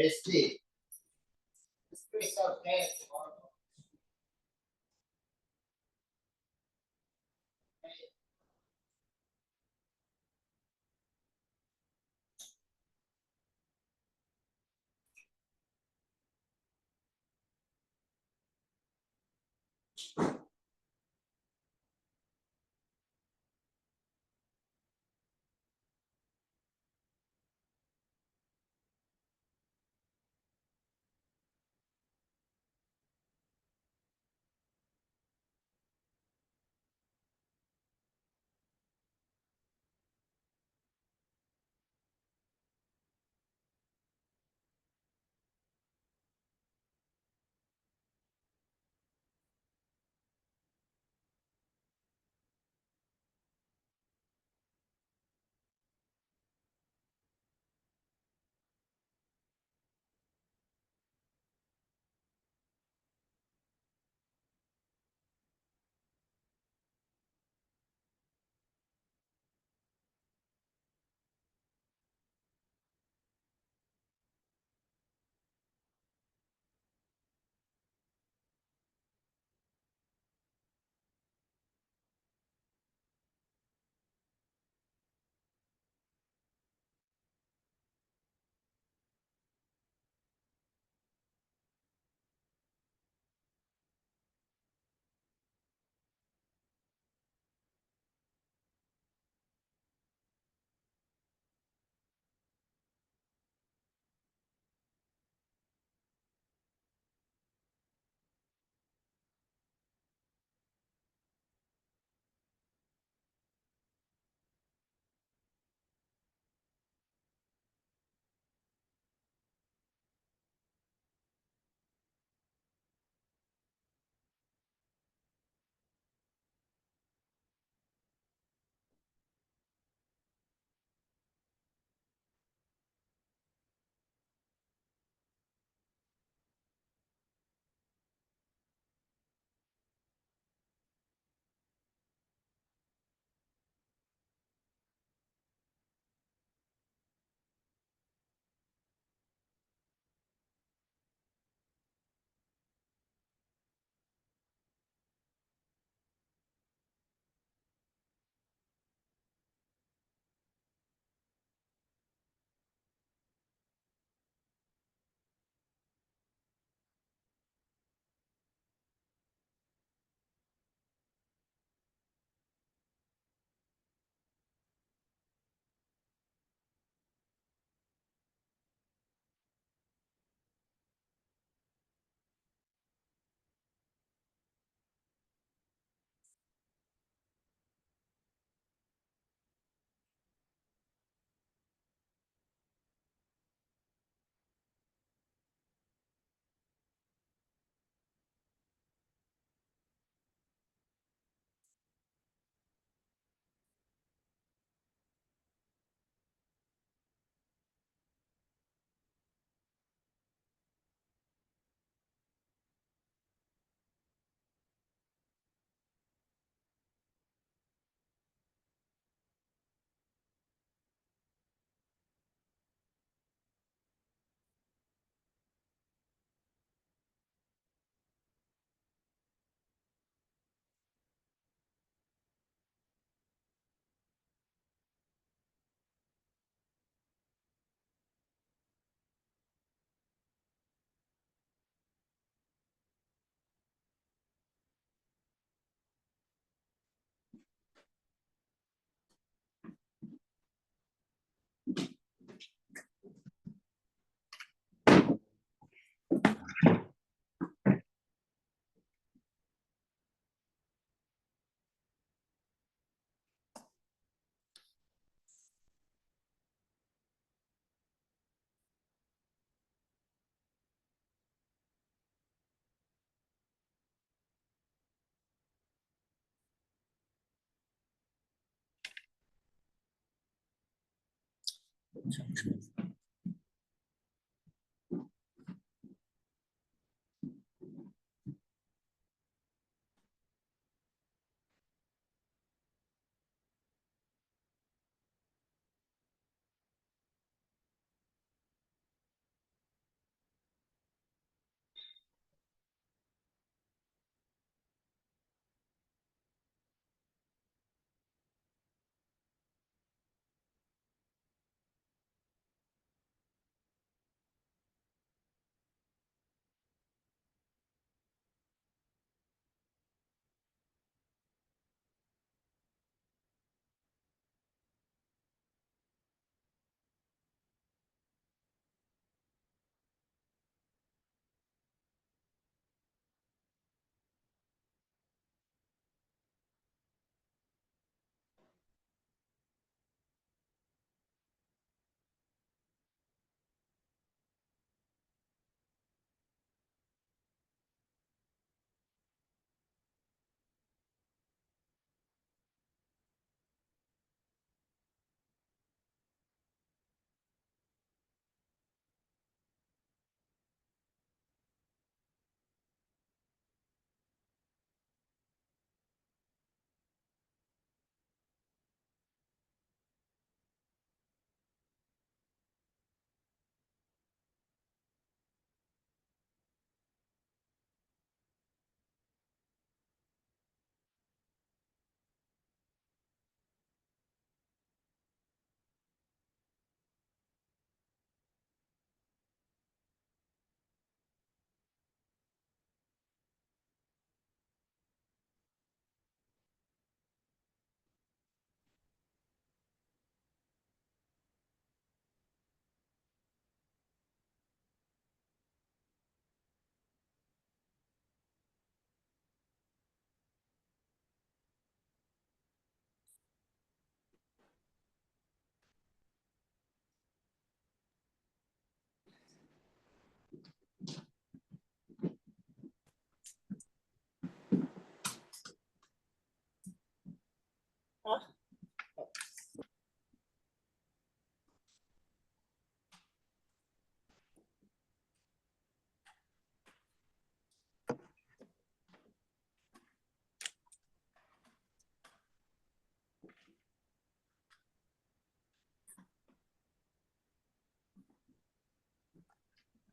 Este. It's pretty self-paced.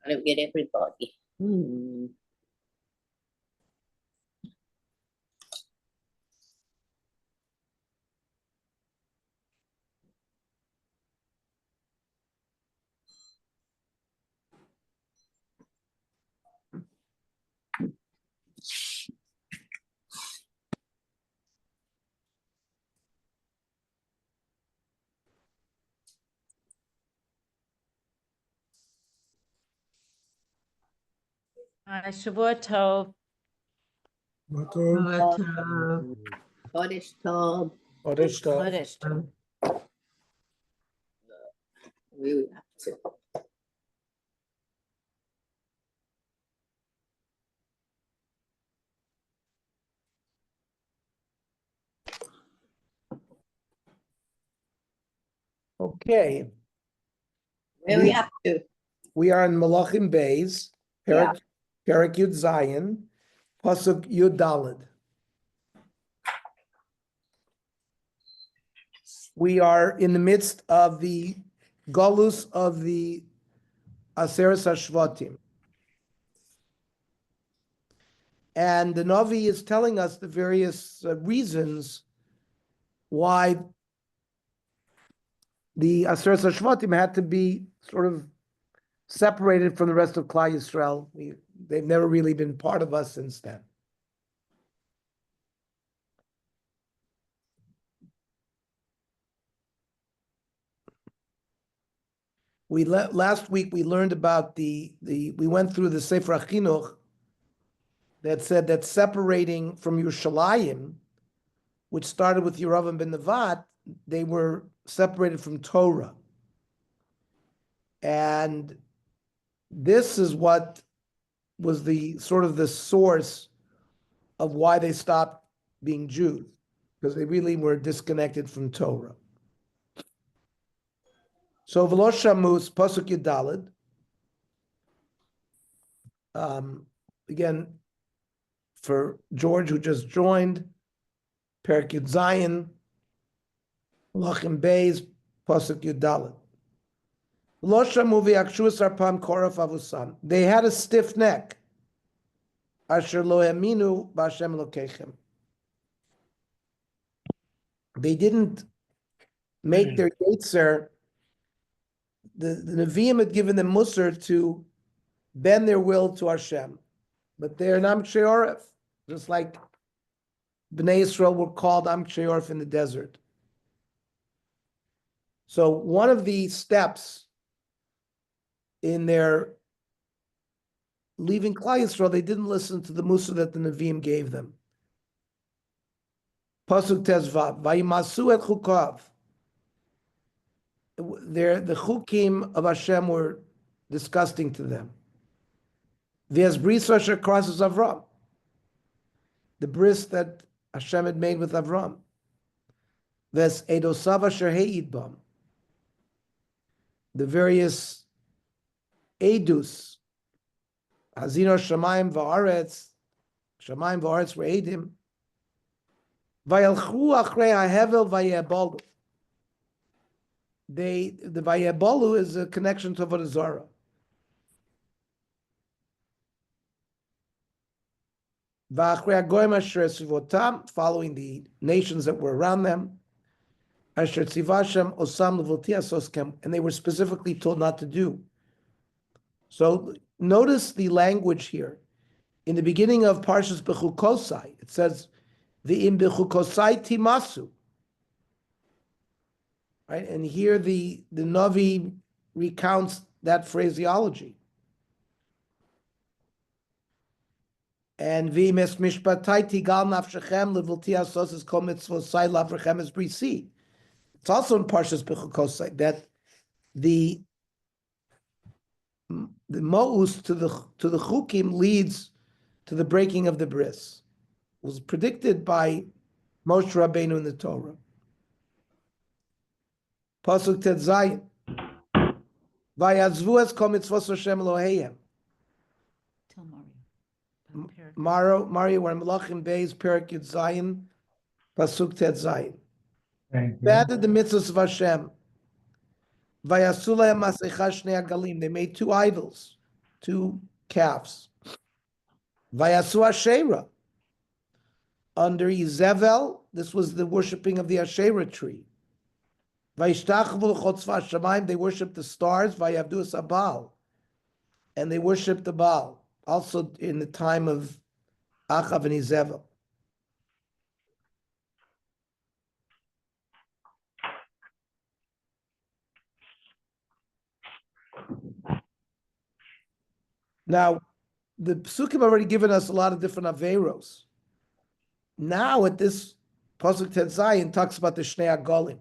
Gotta get everybody. Shavua Tov. Chodesh Tov. Chodesh Tov. We have to. Okay, Where we have to. we are in Melachim Beis, Yeah. Perek Yud Zayin, Pasuk Yud Daled. We are in the midst of the Golus of the Aseres HaShvatim. And the Navi is telling us the various reasons why the Aseres HaShvatim had to be sort of separated from the rest of Klal Yisrael. They've never really been part of us since then. Last week we learned about we went through the Sefer HaChinuch that said that separating from Yerushalayim, which started with Yeravam ben Nevat, they were separated from Torah. And this is what was the sort of the source of why they stopped being Jews, because they really were disconnected from Torah. So V'lo Shamus, Pasuk Yudalid, again, for George who just joined, Perek Yud Zayin, Melachim Beis, Pasuk Yudalid. V'lo shamu v'yakshu sarpam koraf avusam. They had a stiff neck. Asher lo eminu b'Hashem Elokeichem. They didn't make their yetzer. The Nevi'im had given them musar to bend their will to Hashem, but they're Am Sheoref, just like Bnei Yisrael were called Am Sheoref in the desert. So one of the steps in their leaving Klal Yisrael, they didn't listen to the musar that the Nevi'im gave them. Pasuk Tezvav, Vayimasu et chukav. The chukim of Hashem were disgusting to them. V'ez bris asher crosses Avram, the bris that Hashem had made with Avram. V'ez edosav asher he'id bam, the various edus, hazino shamayim va'aretz were edim. Vayalchu achrei hahevel vayebalu. The vayebalu is a connection to Avodah Zarah. Following the nations that were around them, and they were specifically told not to do. So notice the language here. In the beginning of Parshas Bechukosai, it says, "V'im Bechukosai timasu." Right, and here the Navi recounts that phraseology. And v'mes mishpatai tigal nafshechem levilti asos kol mitzvosai lavrechem es brisi. It's also in Parshas Bechukosai that the mo'us to the chukim leads to the breaking of the bris. It was predicted by Moshe Rabbeinu in the Torah. Pasuk Tet Zayin. Vayazvu es kol mitzvos Hashem Eloheihem. Tell Mario, we're in Melachim Beis, Perek Yud Zayin, Pasuk Tet Zayin. Abandoned the mitzvahs of Hashem. Vayasu lahem masecha shnei hagalim. They made two idols. 2 calves. Vayasu Asherah. Under Izevel, this was the worshiping of the Asherah tree. Vayishtachavu l'chotzva shamayim, they worshipped the stars. Vayavdu es Baal, and they worshipped the Baal. Also in the time of Achav and Izevel. Now, the Psukim already given us a lot of different Averos. Now, at this Pasuk Tet Zayin talks about the Shnei Agolim.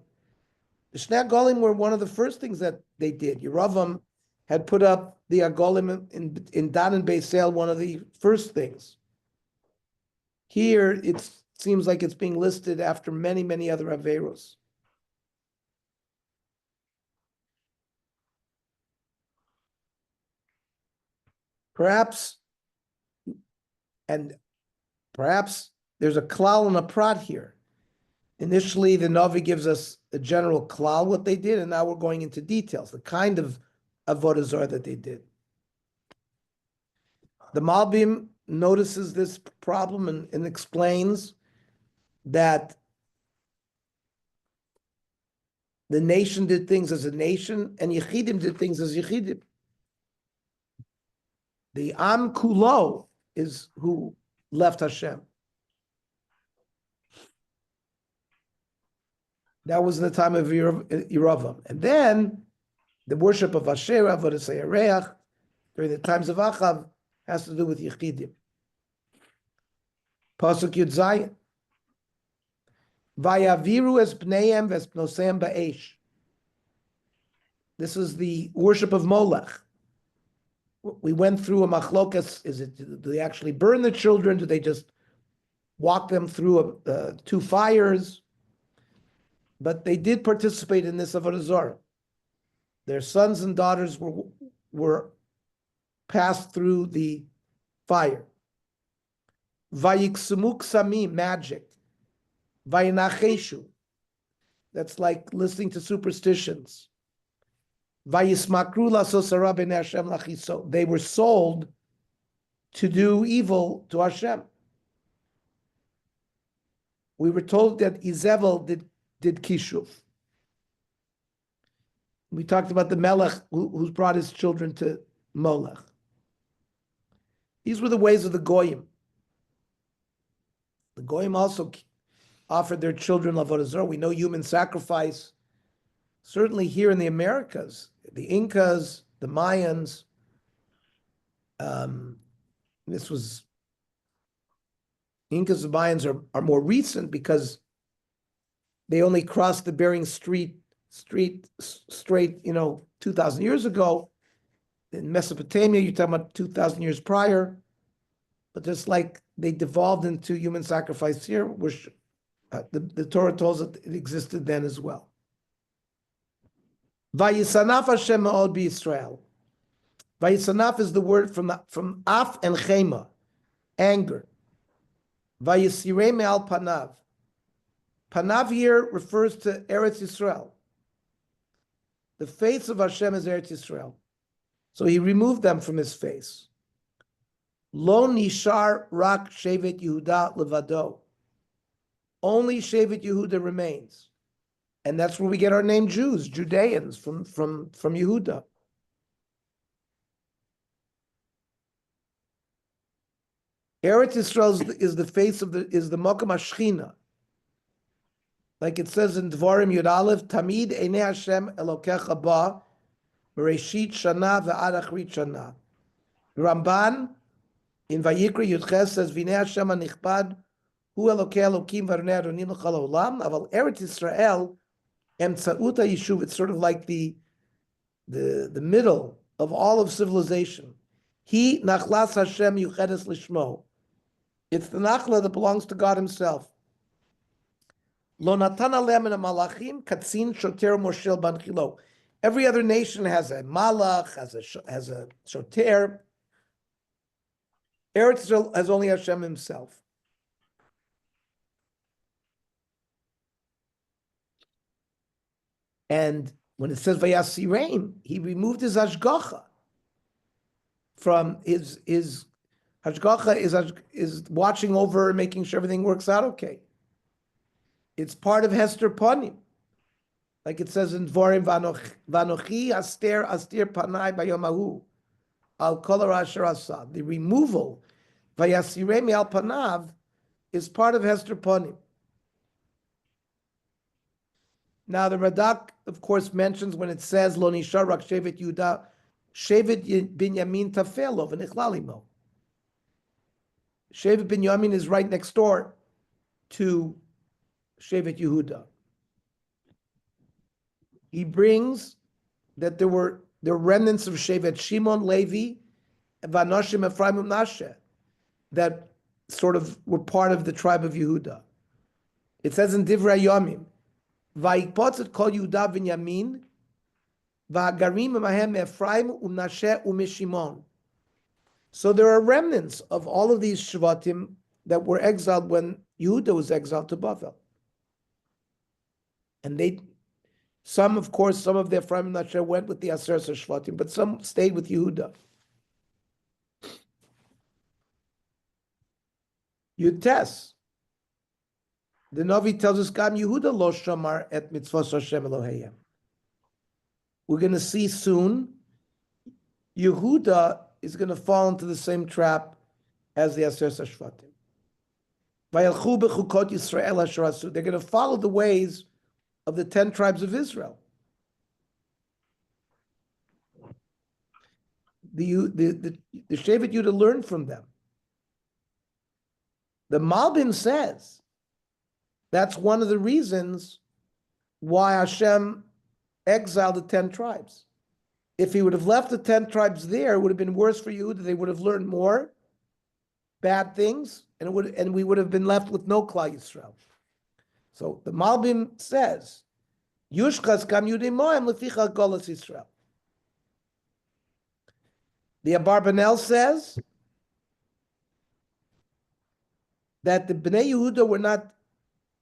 The Shnei Agolim were one of the first things that they did. Yeravam had put up the Agolim in Dan and Beisel, one of the first things. Here, it seems like it's being listed after many, many other Averos. Perhaps there's a klal and a prat here. Initially, the Navi gives us a general klal, what they did, and now we're going into details, the kind of avodah zarah that they did. The Malbim notices this problem and explains that the nation did things as a nation, and Yechidim did things as Yechidim. The Am Kulo is who left Hashem. That was in the time of Yeravam. And then the worship of Asherah, Avodah Sayareach, during the times of Achav, has to do with Yechidim. Pasuk Yud Zayin. Vayaviru es bneihem ves bnoseim ba'esh. This is the worship of Molech. We went through a machlokas. Do they actually burn the children? Do they just walk them through 2 fires? But they did participate in this avodah zarah. Their sons and daughters were passed through the fire. Vayiksumuk samim, magic. Vayinacheshu, that's like listening to superstitions. Vayismakru lasosara b'nei Hashem lachiso, they were sold to do evil to Hashem. We were told that Izevel did kishuv. We talked about the Melech who's brought his children to Molech. These were the ways of the Goyim. The Goyim also offered their children avodah zarah. We know human sacrifice. Certainly here in the Americas, the Incas, the Mayans. This was Incas and Mayans are more recent because they only crossed the Bering Strait, 2,000 years ago. In Mesopotamia, you're talking about 2,000 years prior. But just like they devolved into human sacrifice here, which the Torah tells us it existed then as well. Vayisanaf Hashem ma'od b'Yisrael. Vayisanaf is the word from af and chema, anger. Vayisirei me'al panav. Panav here refers to Eretz Yisrael. The face of Hashem is Eretz Yisrael. So he removed them from his face. Lo nishar rak shevet Yehuda levado. Only Shevet Yehuda remains. And that's where we get our name Jews, Judeans, from Yehuda. Eretz Yisrael is the face of the Makam HaShechina. Like it says in Dvarim Yud Aleph, Tamid Einei Hashem Elokecha Ba, Bereshit Shana ve'ad Achrit Shana. Ramban in Vayikra Yud Ches says, Vinei Hashem HaNichbad, Hu Elokei Elokim v'Aronei Aronim l'chol ha'olam. Aval Eretz Yisrael Emtzaut HaYishuv. It's sort of like the middle of all of civilization. He Nachlas Hashem Yuchedes Lishmo. It's the Nachla that belongs to God Himself. Lo natan alem min malachim katzin shoter moshel banchilo. Every other nation has a malach, has a shoter. Eretz Yisrael has only Hashem Himself. And when it says vayasireim, He removed His hashgacha. from his hashgacha is watching over and making sure everything works out okay. It's part of Hester Panim. Like it says in Dvorim, Vanochi Aster Panai Bayomahu Al Kol Asher Asa. The removal, Vayasiremi Al Panav, is part of Hester Panim. Now the Radak, of course, mentions when it says Lo Nishar Rak Shevet Yuda, Shevet Binyamin Tafelo v'Nichlal. Shevet Binyamin is right next door to Shevet Yehuda. He brings that there were the remnants of Shevet Shimon, Levi, Vanoshim, Ephraim, Manasseh that sort of were part of the tribe of Yehuda. It says in Divrei Yomim, Vayikpotzet kol Yehuda v'Yamin, v'Hagarim emahem Ephraim u'Manasseh u'Mishimon. So there are remnants of all of these Shvatim that were exiled when Yehuda was exiled to Bavel. And some of the Ephraim and Manasseh went with the Aser Shvatim, but some stayed with Yehuda. Yutes. The Navi tells us, Gam Yehuda lo shamar et mitzvos Hashem Eloheyem. We're going to see soon, Yehuda is going to fall into the same trap as the Aser Shvatim. Vayelchu b'chukot Yisrael asher asu. They're going to follow the ways of the 10 tribes of Israel. The Shevet Yehuda learned from them. The Malbim says that's one of the reasons why Hashem exiled the 10 tribes. If he would have left the 10 tribes there, it would have been worse for Yehuda. They would have learned more bad things, and we would have been left with no Klal Yisrael. So the Malbim says, Yushchas kam Yudei Moem leficha golas Yisrael. The Abarbanel says that the Bnei Yehuda were not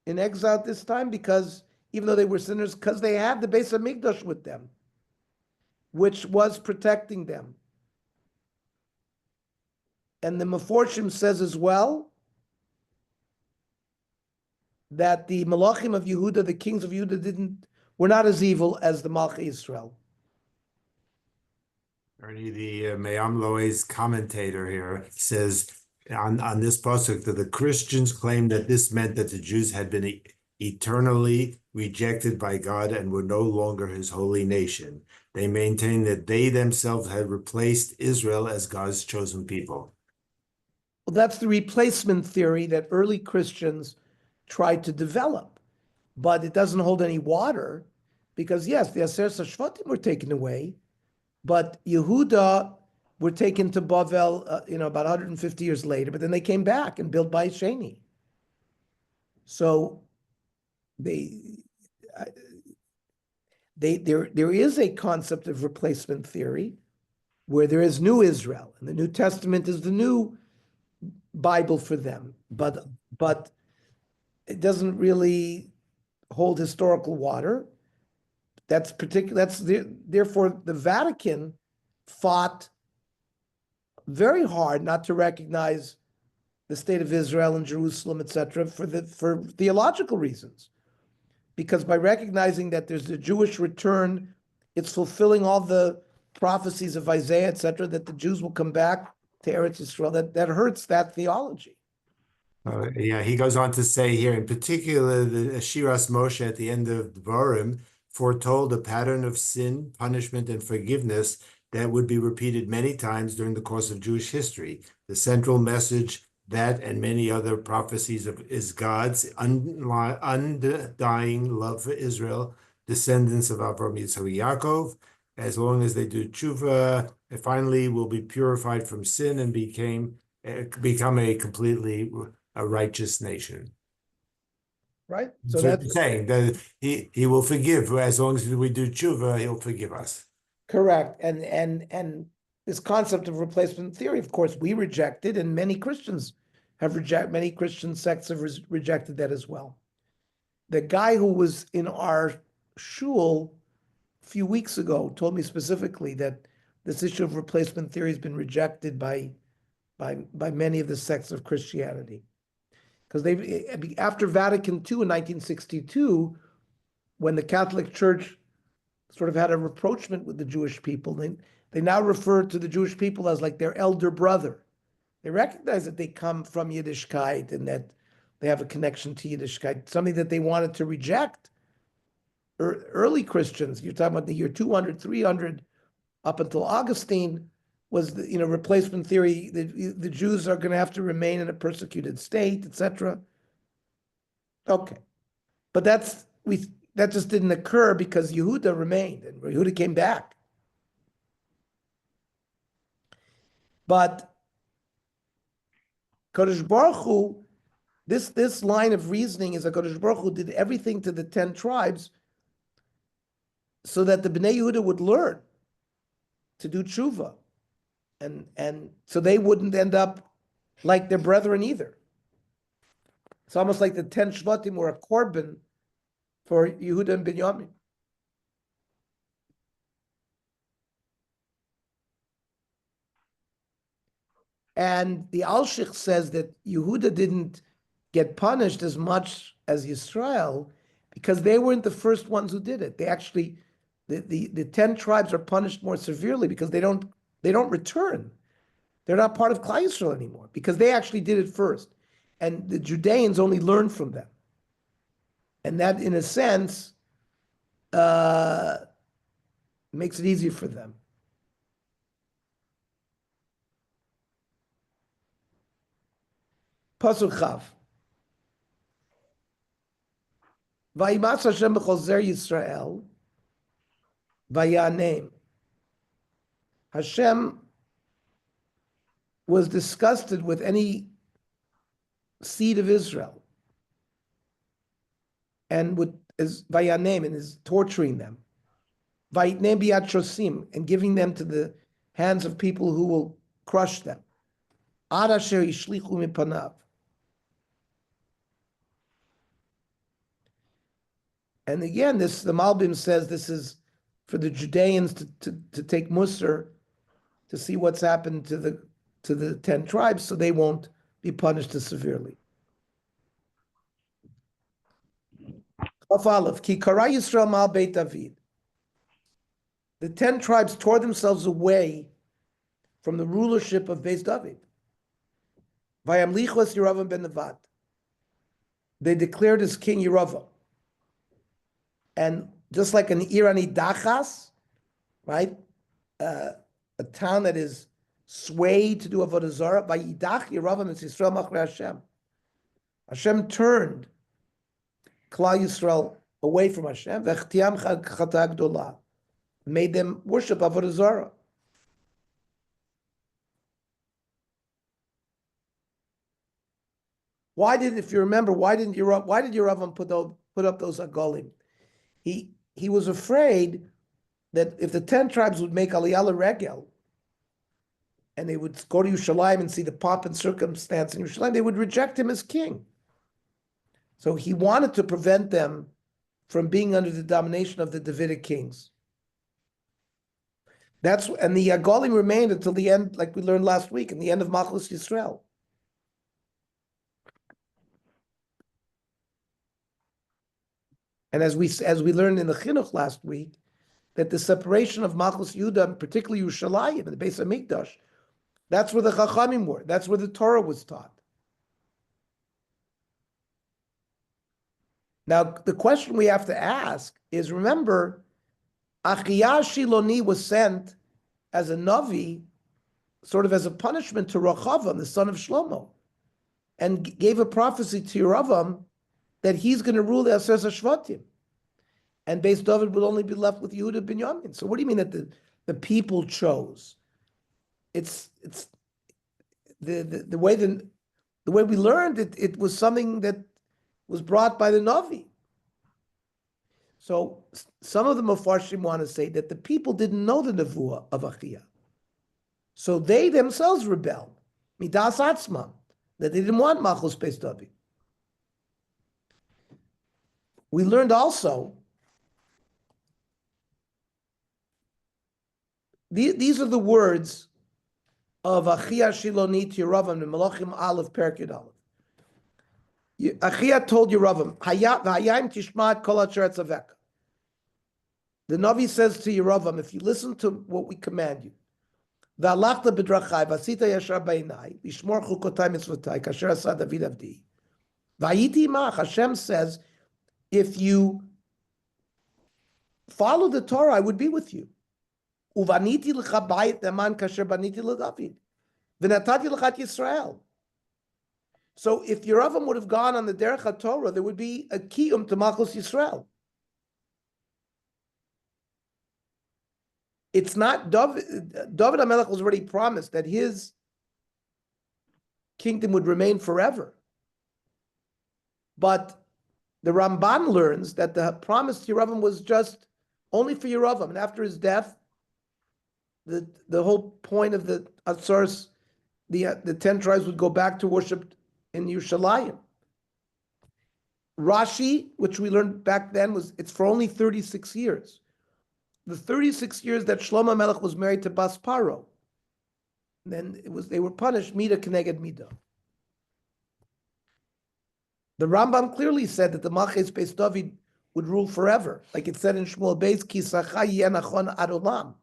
in exile at this time because, even though they were sinners, because they had the Beis HaMikdash with them, which was protecting them. And the Meforshim says as well that the Melachim of Yehuda, the kings of Yehuda, were not as evil as the Malchei Israel. Ernie, the Me'am Loe's commentator here says on this pasuk that the Christians claim that this meant that the Jews had been eternally rejected by God and were no longer his holy nation. They maintain that they themselves had replaced Israel as God's chosen people. Well, that's the replacement theory that early Christians tried to develop, but it doesn't hold any water because, yes, the Aser Shvatim were taken away, but Yehuda were taken to Bavel, about 150 years later, but then they came back and built Beit Sheni. So there is a concept of replacement theory where there is new Israel, and the New Testament is the new Bible for them, but it doesn't really hold historical water. Therefore the Vatican fought very hard not to recognize the state of Israel and Jerusalem, etc., for theological reasons. Because by recognizing that there's a Jewish return, it's fulfilling all the prophecies of Isaiah, etc., that the Jews will come back to Eretz Yisrael. That hurts that theology. He goes on to say here, in particular, the Shiras Moshe at the end of Dvarim foretold a pattern of sin, punishment, and forgiveness that would be repeated many times during the course of Jewish history. The central message that and many other prophecies is God's undying love for Israel, descendants of Avraham, Yitzchak, Yaakov. As long as they do tshuva, they finally will be purified from sin and become a completely righteous nation. Right? So that's saying that he will forgive. As long as we do tshuva, he'll forgive us. Correct. And this concept of replacement theory, of course, we rejected, and many Christians many Christian sects have rejected that as well. The guy who was in our shul a few weeks ago told me specifically that this issue of replacement theory has been rejected by many of the sects of Christianity. Because after Vatican II in 1962, when the Catholic Church sort of had a rapprochement with the Jewish people, they now refer to the Jewish people as like their elder brother. They recognize that they come from Yiddishkeit and that they have a connection to Yiddishkeit, something that they wanted to reject. Early Christians, you're talking about the year 200, 300, up until Augustine, was the replacement theory. The Jews are going to have to remain in a persecuted state, etc. Okay, but that just didn't occur because Yehuda remained and Yehuda came back. But Kodesh Baruch Hu, this line of reasoning is that Kodesh Baruch Hu did everything to the 10 tribes so that the Bnei Yehuda would learn to do tshuva, and so they wouldn't end up like their brethren either. It's almost like the 10 Shvatim were a korban for Yehuda and Binyamin. And the Alshich says that Yehuda didn't get punished as much as Yisrael because they weren't the first ones who did it. They actually, the 10 tribes are punished more severely because they don't return. They're not part of Klal Yisrael anymore because they actually did it first. And the Judeans only learned from them. And that, in a sense, makes it easier for them. Pasuk Chav. Vayimas Hashem b'chol zer Yisrael, vayanem. Hashem was disgusted with any seed of Israel, and vayanem, and is torturing them. Vayitnem biyad shosim, and giving them to the hands of people who will crush them. Ad asher yishlichu mipanav. And again, the Malbim says this is for the Judeans to take Musar, to see what's happened to the 10 tribes, so they won't be punished as severely. Chaf Aleph, Ki kara Yisrael mal Beit David. The 10 tribes tore themselves away from the rulership of Beis David. Vayamlichu es Yeravam ben Nevat. They declared as king Yeravam. And just like an Irani Dachas, right? A town that is swayed to do Avodah Zarah, by Yidach Yeravam es Yisrael machrei Hashem. Hashem turned Klal Yisrael away from Hashem, v'chtiam chata gdolah, made them worship Avodah Zarah. If you remember, why did Yeravam put up those agolim? He was afraid that if the 10 tribes would make Aliyah Regel, and they would go to Yerushalayim and see the pomp and circumstance in Yerushalayim, they would reject him as king. So he wanted to prevent them from being under the domination of the Davidic kings. And the Agolim remained until the end, like we learned last week, in the end of Malchus Yisrael. And as we learned in the Chinuch last week, that the separation of Malchus Yehuda, particularly Yerushalayim and the Beis Hamikdash, that's where the Chachamim were. That's where the Torah was taught. Now, the question we have to ask is, remember, Achiyah Shiloni was sent as a Navi, sort of as a punishment to Rechavam, the son of Shlomo, and gave a prophecy to Yeravam that he's going to rule the Aser Shvatim, and Beis David would only be left with Yehuda and Binyamin. So what do you mean that the people chose? It's the way we learned it. It was something that was brought by the Navi. So some of the Mefarshim want to say that the people didn't know the Nevuah of Achiyah. So they themselves rebelled, Midas Atzmam, that they didn't want Malchus Beis David. We learned also these are the words of Achia Shiloni to Yeravam in Melachim Aleph Perkid Aleph. Achia told Yeravam, "Hayayim tishmat kol asher etzaveka." The Navi says to Yeravam, if you listen to what we command you, "V'alachta b'drachai v'asita yashar b'einai lishmor chukotai mitzvotai kasher asa David avdi." Vayiti imach, Hashem says, if you follow the Torah, I would be with you. Uvaniti l'cha bayit neman kasher baniti l'David. V'natati l'chat Yisrael. So if Yeravam would have gone on the Derech HaTorah, there would be a kiyum to Malchus Yisrael. It's not David HaMelech was already promised that his kingdom would remain forever. But the Ramban learns that the promise to Yeravam was just only for Yeravam, and after his death, the whole point of the Atzaros, the 10 tribes would go back to worship in Yerushalayim. Rashi, which we learned back then, it's for only 36 years. The 36 years that Shlomo Melech was married to Bas Paro. Then they were punished, Mida Keneged Mida. The Rambam clearly said that the Malchus Beis David would rule forever, like it said in Shmuel Beis, Ki Sacha Yeh Nachon Ad Olam.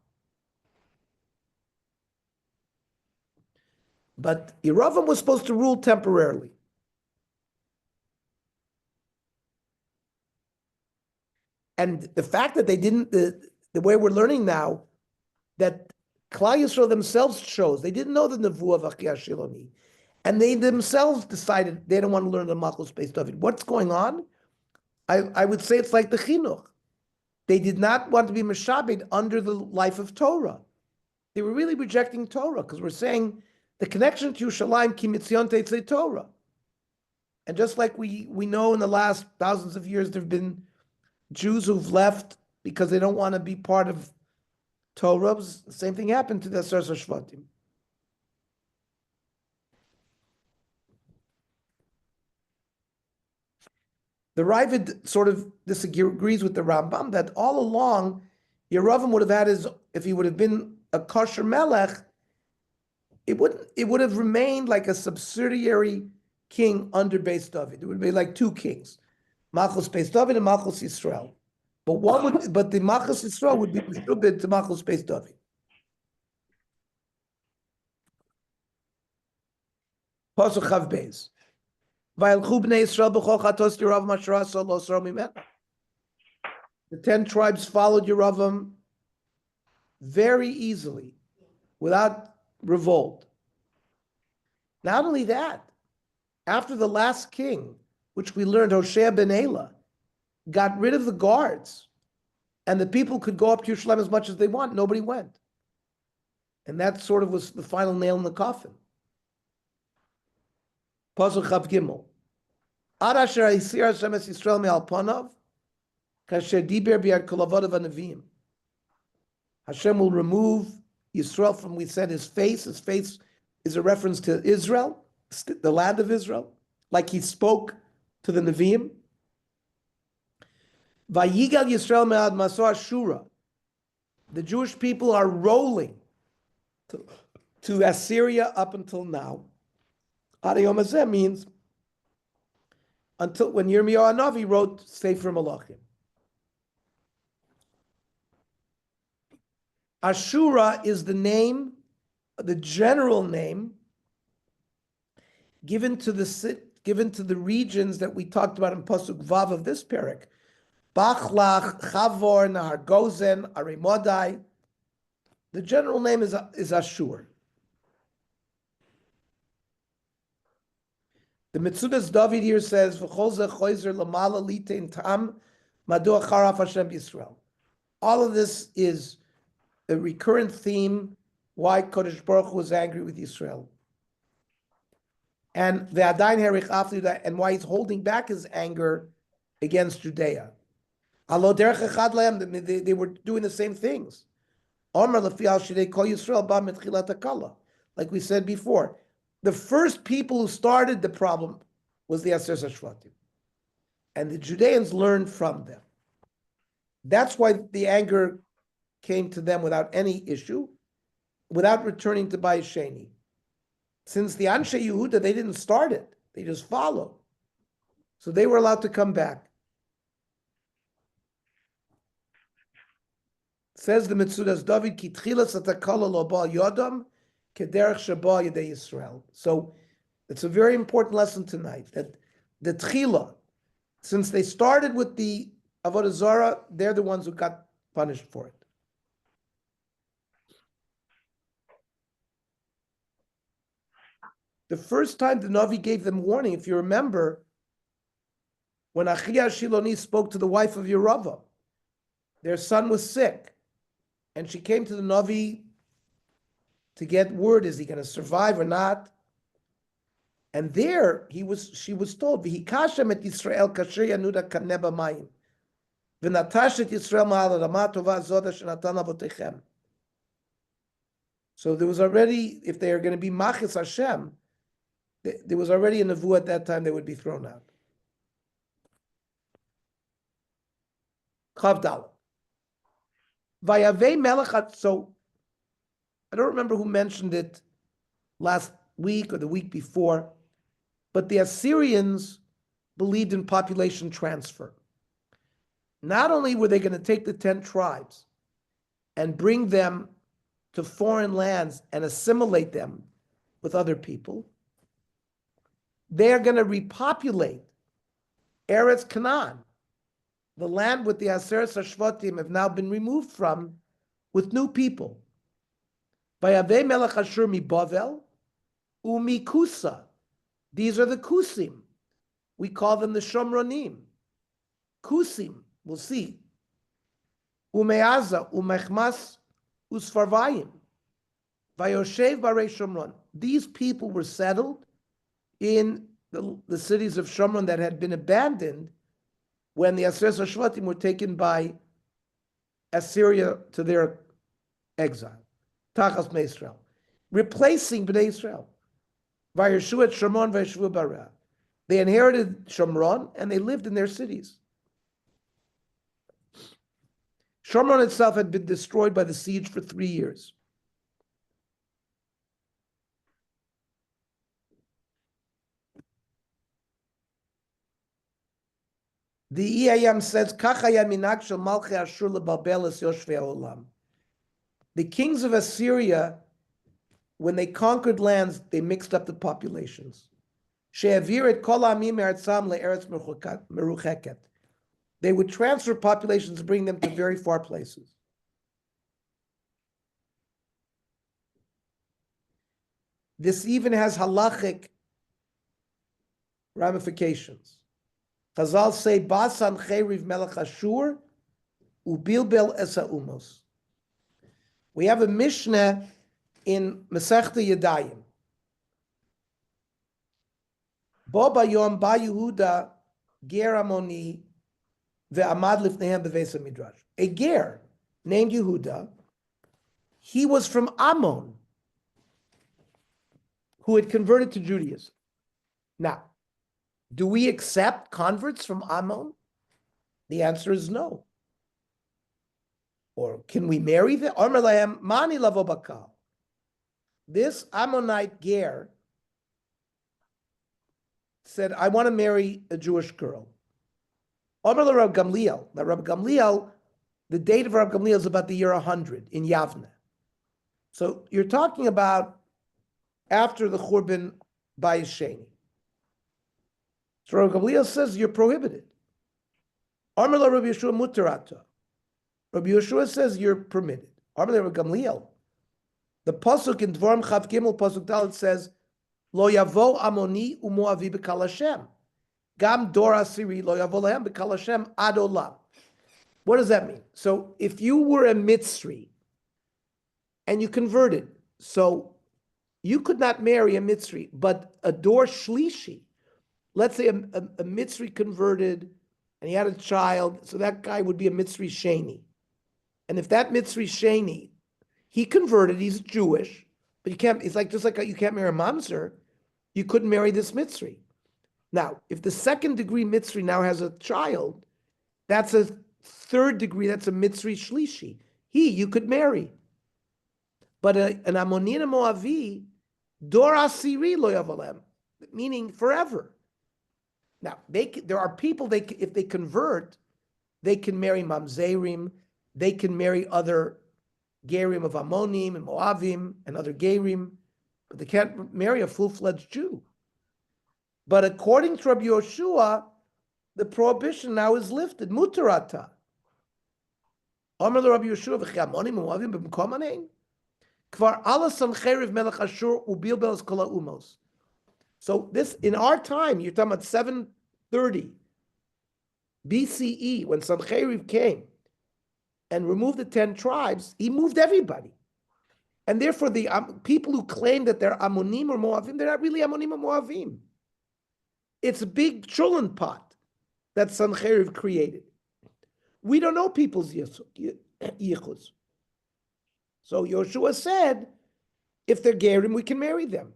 But Yeravam was supposed to rule temporarily. And the fact that they didn't, the way we're learning now, that Klal Yisrael themselves chose, they didn't know the Nevuah of Achia Shiloni, and they themselves decided they don't want to learn the Malchus Beis David. What's going on? I would say it's like the Chinuch. They did not want to be Meshabed under the life of Torah. They were really rejecting Torah, because we're saying the connection to Yerushalayim ki mitzion teitzei Torah. And just like we know in the last thousands of years, there have been Jews who've left because they don't want to be part of Torah. The same thing happened to the Asar Shvatim. The Ravid sort of disagrees with the Rambam that all along, Yeravam would have had if he would have been a kosher melech, it would have remained like a subsidiary king under Beis David. It would be like two kings, Malchus Beis David and Malchus Yisrael. But the Malchus Yisrael would be meshubed to Malchus Beis David. Pasuk Chav Beis. The 10 tribes followed Yeravam very easily, without revolt. Not only that, after the last king, which we learned, Hoshea ben Elah, got rid of the guards, and the people could go up to Yerushalayim as much as they want, nobody went. And that sort of was the final nail in the coffin. Pasuk Chav Gimel. Ad asher hisir Hashem es Yisrael me'al panav, kasher diber bi'ad kol avodav hanavim. Hashem will remove Yisrael from, we said, his face. His face is a reference to Israel, the land of Israel, like he spoke to the Nevi'im. Vayigal Yisrael me'ad maso Ashura. The Jewish people are rolling to Assyria up until now. Adayom Hazeh means until when Yirmiyahu Hanavi wrote Sefer Melachim. Ashura is the name, the general name given to the regions that we talked about in Pasuk Vav of this parak. Bachlach, Chavor, Nahar Gozen, Arimodai. The general name is Ashur. The Metzudas David here says, "V'chol zeh choizer lamala litein tam madu acharaf Hashem Yisrael." All of this is a recurrent theme why Kodesh Baruch Hu was angry with Yisrael, and ve'adayin herich afli, and why he's holding back his anger against Judea. Alo derech echad lehem, they were doing the same things. Omer lefi al shidei kol Yisrael ba mitchilat hakala, like we said before. The first people who started the problem was the Aser Shvatim. And the Judeans learned from them. That's why the anger came to them without any issue. without returning to Bayis Sheni. Since the Anshe Yehuda, they didn't start it. They just followed. So they were allowed to come back. Says the Metzudas David, Ki tchilas atakala lo ba yodam kederech sheba yedei Yisrael. So it's a very important lesson tonight, that the tchila, since they started with the Avodah Zarah, they're the ones who got punished for it. The first time the Navi gave them warning, if you remember, when Achia Shiloni spoke to the wife of Yerava, their son was sick, and she came to the Navi to get word, is he going to survive or not? And there she was told, V'hikashem et Yisrael kasher yanuda kaneba mayim, v'natash et Yisrael ma'al rama tova zoda shenatan avotechem. So there was already, if they are going to be machis Hashem, there was already a nevuah at that time they would be thrown out. Chavdal. Vayavei Melachat. So I don't remember who mentioned it last week or the week before, but the Assyrians believed in population transfer. Not only were they going to take the 10 tribes and bring them to foreign lands and assimilate them with other people, they're going to repopulate Eretz Canaan, the land with the Aseret Hashvatim have now been removed from, with new people. Vayavei Melech Ashur mi Bavel umi Kusa. These are the Kusim. We call them the Shomronim. Kusim, we'll see. Umeaza, Umechmas, Usfarvayim. Vayoshev Barei Shomron. These people were settled in the cities of Shomron that had been abandoned when the Aseret Hashvatim were taken by Assyria to their exile. Tachas Bnei Israel. Replacing Bnei Israel. Vayeshu et Shomron vayeshu bareh. They inherited Shomron and they lived in their cities. Shomron itself had been destroyed by the siege for 3 years. The EAM says, the kings of Assyria, when they conquered lands, they mixed up the populations. They would transfer populations and bring them to very far places. This even has halachic ramifications. Chazal say, Basan cheriv melech Ashur, ubilbel esa umos. We have a Mishnah in Masechta Yadayim. Bo bayom ba Yehuda ger amoni ve'amad lifnehem beveis midrash. A ger named Yehuda, he was from Ammon, who had converted to Judaism. Now, do we accept converts from Ammon? The answer is no. Or can we marry them? Mani lavo bakal. This Ammonite ger said, I want to marry a Jewish girl. Omer le Rab Gamliel. Now, Rab Gamliel, the date of Rab Gamliel is about the year 100 in Yavne. So you're talking about after the Churban Bayis Sheni. So Rab Gamliel says you're prohibited. Omer le Rabbi Yeshua mutarata. Rabbi Yeshua says you're permitted. Omer le Rab Gamliel. The pasuk in Dvarim Chav Gimel pasuk Dalet says, Lo yavo amoni umoavi b'kal Hashem. Gam dor asiri lo yavo lehem b'kal Hashem ad olam. What does that mean? So if you were a Mitzri and you converted, so you could not marry a Mitzri, but a dor shlishi, let's say a Mitzri converted and he had a child, so that guy would be a Mitzri Sheni. And if that Mitzri Sheni, he converted, he's Jewish, but you can't, it's like just like you can't marry a Mamzer, you couldn't marry this Mitzri. Now, if the second degree Mitzri now has a child, that's a third degree, that's a Mitzri Shlishi. You could marry. But an Ammoni and a Moavi, Dor Asiri lo yavalem, meaning forever. Now, there are people, if they convert, they can marry Mamzerim, they can marry other Gerim of Ammonim and Moavim and other Gerim, but they can't marry a full-fledged Jew. But according to Rabbi Yoshua, the prohibition now is lifted. Mutarata. Amar Rabbi Yoshua v'chi Ammonim Moavim b'mkom anein. Kvar ala Sancheriv melech Ashur ubilbel kol ha'umos. So this, in our time, you're talking about 730 BCE, when Sancheriv came and removed the 10 tribes, he moved everybody. And therefore, the people who claim that they're Ammonim or Moavim, they're not really Ammonim or Moavim. It's a big chulin pot that Sancheriv created. We don't know people's yichus. So Yoshua said, if they're Gerim, we can marry them.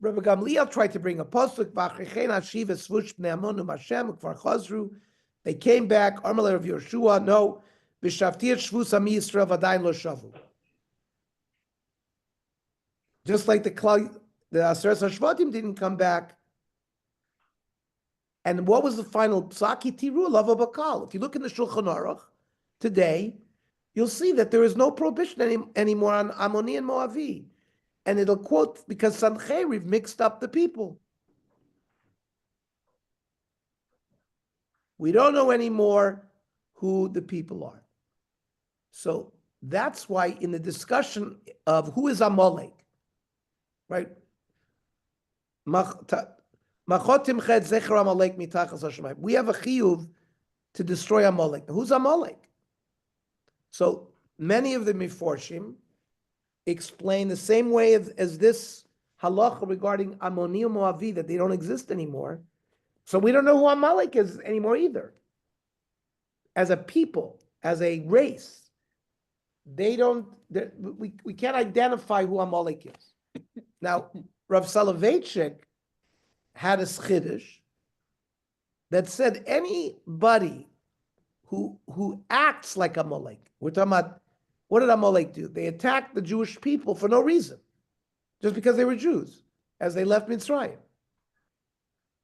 Rabbi Gamliel tried to bring a pasuk. They came back. Armalei of Yoshua, no. Just like the Aseret HaShvatim didn't come back. And what was the final psaki tiru lava bakal? If you look in the Shulchan Aruch today, you'll see that there is no prohibition anymore on Ammoni and Moavi. And it'll quote, because Sancheriv mixed up the people. We don't know anymore who the people are. So that's why in the discussion of who is Amalek, right? We have a chiyuv to destroy Amalek. Who's Amalek? So many of the Meforshim explain the same way as this halacha regarding Ammoni and Moavi, that they don't exist anymore. So we don't know who Amalek is anymore either. As a people, as a race, we can't identify who Amalek is. Now, Rav Soloveitchik had a chiddush that said anybody who acts like Amalek, we're talking about, what did Amalek do? They attacked the Jewish people for no reason, just because they were Jews, as they left Mitzrayim.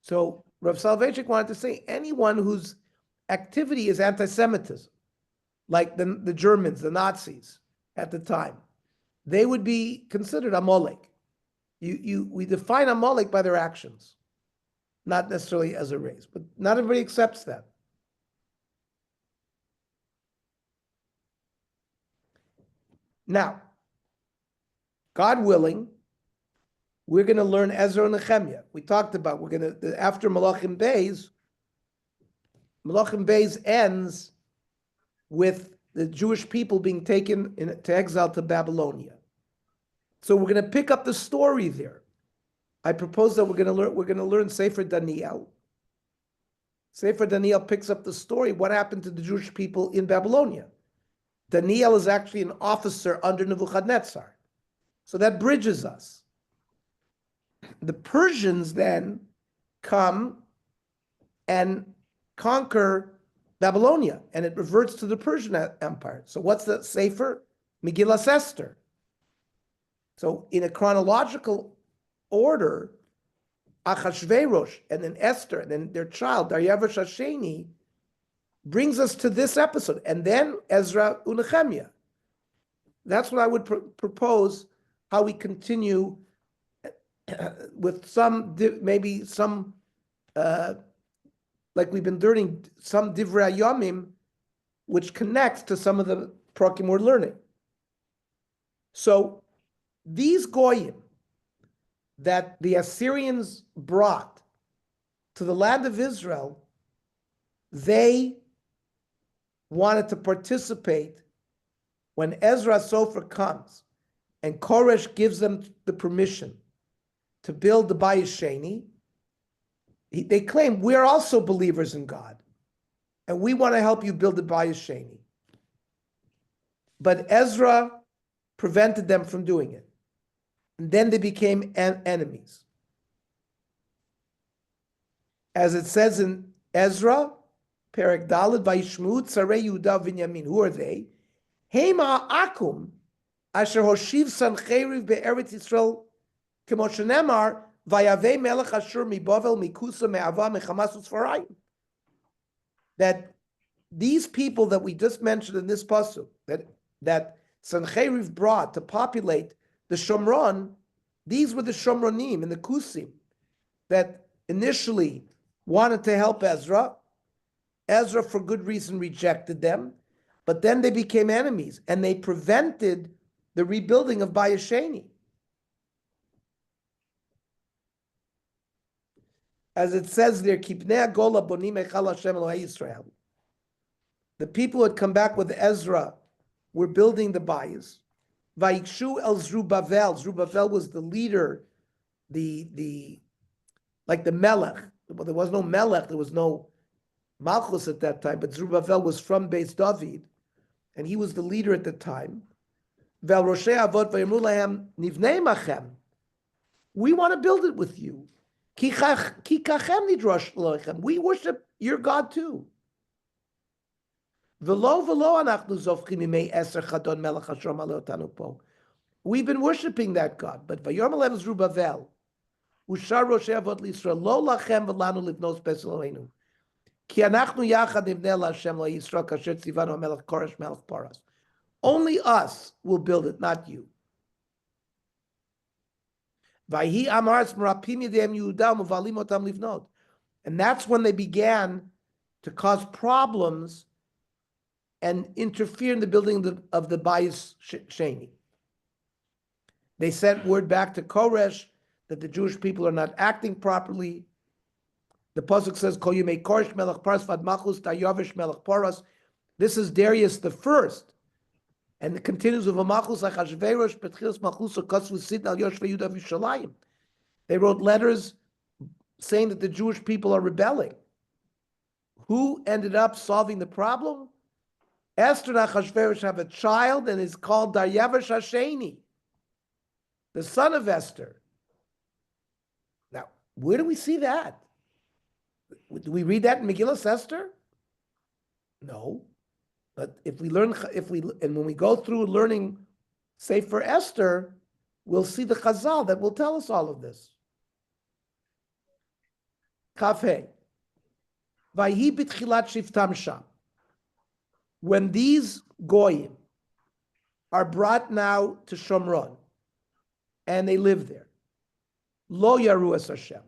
So Rav Soloveitchik wanted to say anyone whose activity is anti-Semitism, like the Germans, the Nazis at the time, they would be considered Amalek. We define Amalek by their actions, not necessarily as a race, but not everybody accepts that. Now, God willing, we're going to learn Ezra and Nehemiah. We talked about, after Melachim Beis ends with the Jewish people being taken to exile to Babylonia. So we're going to pick up the story there. I propose that we're going to learn Sefer Daniel. Sefer Daniel picks up the story, what happened to the Jewish people in Babylonia. Daniel is actually an officer under Nebuchadnezzar. So that bridges us. The Persians then come and conquer Babylonia, and it reverts to the Persian Empire. So what's the Sefer? Megillas Esther. So in a chronological order, Achashverosh, and then Esther, and then their child, Daryavesh Hasheni, brings us to this episode, and then Ezra and Nehemiah. That's what I would propose, how we continue with maybe some, like we've been learning, some Divrei Yomim, which connects to some of the Prakim we're learning. So these Goyim that the Assyrians brought to the land of Israel, they wanted to participate when Ezra Sofer comes and Koresh gives them the permission to build the Bayis Sheni. They claim, we are also believers in God, and we want to help you build the Bayis Sheni. But Ezra prevented them from doing it. And then they became enemies. As it says in Ezra, Perek Daled Vayishmu Tzarei Yehuda V'Inyamin. Who are they? Hema Akum Asher Hoshiv Sancheriv Be'eretz Yisrael Kemo Shenemar Vayavei Melech Ashur Mibavel Mikusa Me'ava Mechamas U'Sfarayim. That these people that we just mentioned in this pasuk, that Sancheriv brought to populate the Shomron, these were the Shomronim and the Kusim that initially wanted to help Ezra. Ezra, for good reason, rejected them, but then they became enemies and they prevented the rebuilding of Bayesheni. As it says there, Kipnei Gola Bonim Echal Hashem Elohei Yisrael. The people who had come back with Ezra were building the bayis. Vayikshu el Zerubbabel. Zerubbabel was the leader, like the Melech. Well, there was no Melech, there was no Malchus at that time, but Zerubbabel was from Beis David, and he was the leader at the time. Vel Roshei Avot vayamru lahem nivnei machem. We want to build it with you. Ki kachem nidrosh lochem. We worship your God too. Velo anachnu zovchim imei eser chadon melech hashom aleotanu po. We've been worshiping that God, but vayom alem Zerubbabel ushar Roshei Avot l'Yisrael lo lachem v'lanu livnos beis Eloheinu. Ki anachnu yachad nivnei laHashem lo Yisrael kasher tzivanu hamelech Koresh melech Paras. Only us will build it, not you. And that's when they began to cause problems and interfere in the building of the Bayis Sheni. They sent word back to Koresh that the Jewish people are not acting properly. The pasuk says, "Kol yimei Koresh melech Paras vad malchus dayavish melech Paras." This is Darius the first. And it continues with Malchus Achashverosh Petchilas Malchus Kosvu Sidna Al Yoshvei Yudav Yushalayim. They wrote letters saying that the Jewish people are rebelling. Who ended up solving the problem? Esther and Achashverosh have a child and is called Daryavesh Hasheni, the son of Esther. Now, where do we see that? Do we read that in Megillah Esther? No. But and when we go through learning Sefer Esther, we'll see the Chazal that will tell us all of this. Kafeh. Vayhi b'tchilat shiftam sham. When these goyim are brought now to Shomron, and they live there, lo yaru es Hashem.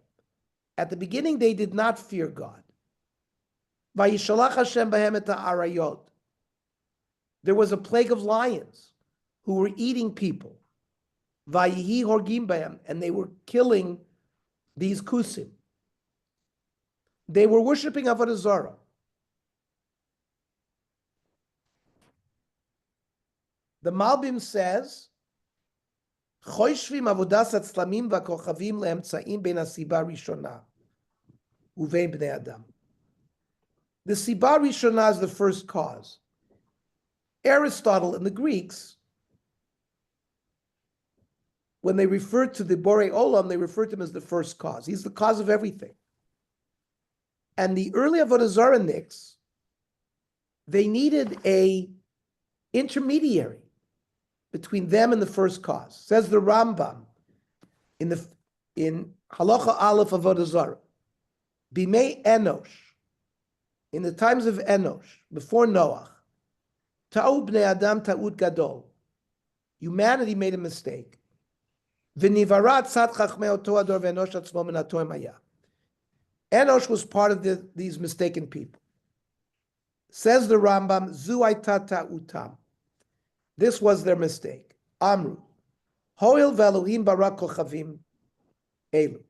At the beginning, they did not fear God. Vayishalach Hashem b'hem et ha'arayot. There was a plague of lions who were eating people. Vayihi horgim b'hem, and they were killing these kusim. They were worshiping Avodah Zarah. The Malbim says, "Choshvim avodas hatzlamim v'kochavim leemtzaim ben hasiba rishona uvein bnei adam." The siba rishona is the first cause. Aristotle and the Greeks, when they referred to the Borei Olam, they referred to him as the first cause. He's the cause of everything. And the early Avodah Zarahniks, they needed a intermediary between them and the first cause. Says the Rambam in Halacha Aleph Avodah Zarah, Bimei Enosh, in the times of Enosh, before Noach, Ta'u bnei Adam ta'ud gadol. Humanity made a mistake. V'nivarat tzad chachmei oto ador v'enosh atzmo min hatoim haya. Enosh was part of these mistaken people. Says the Rambam, Zu hayta ta'utam. This was their mistake. Amru. Hoil v'Elohim bara kochavim elu.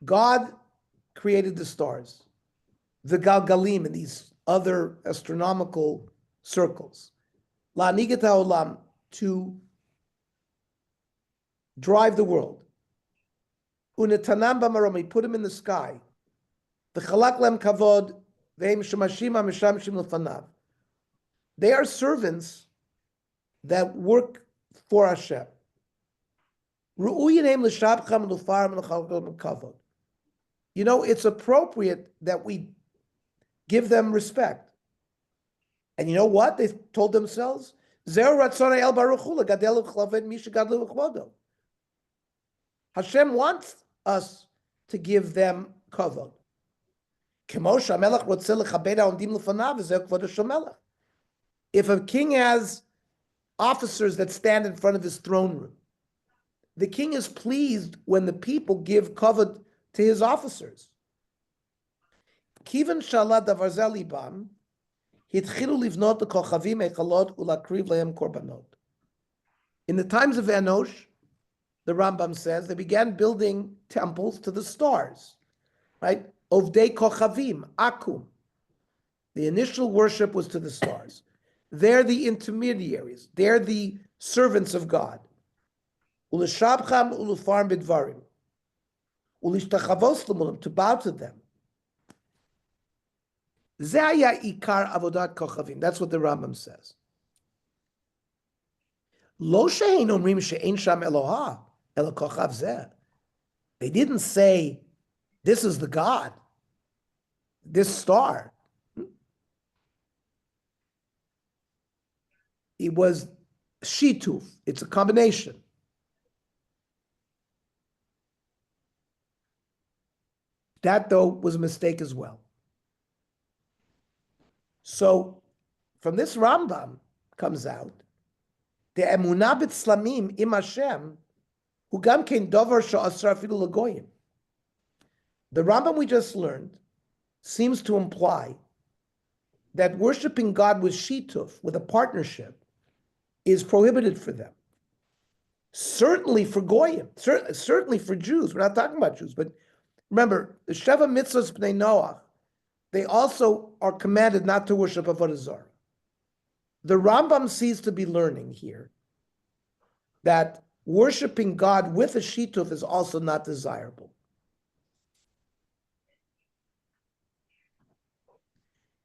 God created the stars. The galgalim and these other astronomical circles, la'anigat ha'olam, to drive the world. Unetanam b'marom, he put him in the sky. V'chalak lem kavod ve'im shemashim ha'mishamshim lefanav. They are servants that work for Hashem. Ru'uyin heim l'shabcham l'farim l'chalak lem kavod. You know, it's appropriate that we give them respect. And you know what? They told themselves, Hashem wants us to give them kavod. If a king has officers that stand in front of his throne room, the king is pleased when the people give kavod to his officers. Kivan shala davar ze libam, hitchilu livnot lekochavim echalot ulakriv lehem korbanot. In the times of Enosh, the Rambam says, they began building temples to the stars, right? Ovdei kochavim, akum. The initial worship was to the stars. They're the intermediaries. They're the servants of God. Ulishabcham ulufarm bidvarim. Ulishtachavos lemulim, to bow to them. Zaya ikar avodat kochavim. That's what the Rambam says. Lo she'ein omrim she'ein sham Eloha, elo kochav zeh. They didn't say, this is the God, this star. It was shituf. It's a combination. That, though, was a mistake as well. So, from this Rambam comes out, the emunah b'tzlamim im Hashem, hu gam kein dover she'asar afilu l'goyim. The Rambam we just learned seems to imply that worshiping God with shituf, with a partnership, is prohibited for them. Certainly for goyim, certainly for Jews. We're not talking about Jews, but remember, the Sheva Mitzvahs Bnei Noach, they also are commanded not to worship Avodah Zarah. The Rambam seems to be learning here that worshiping God with a shituf is also not desirable.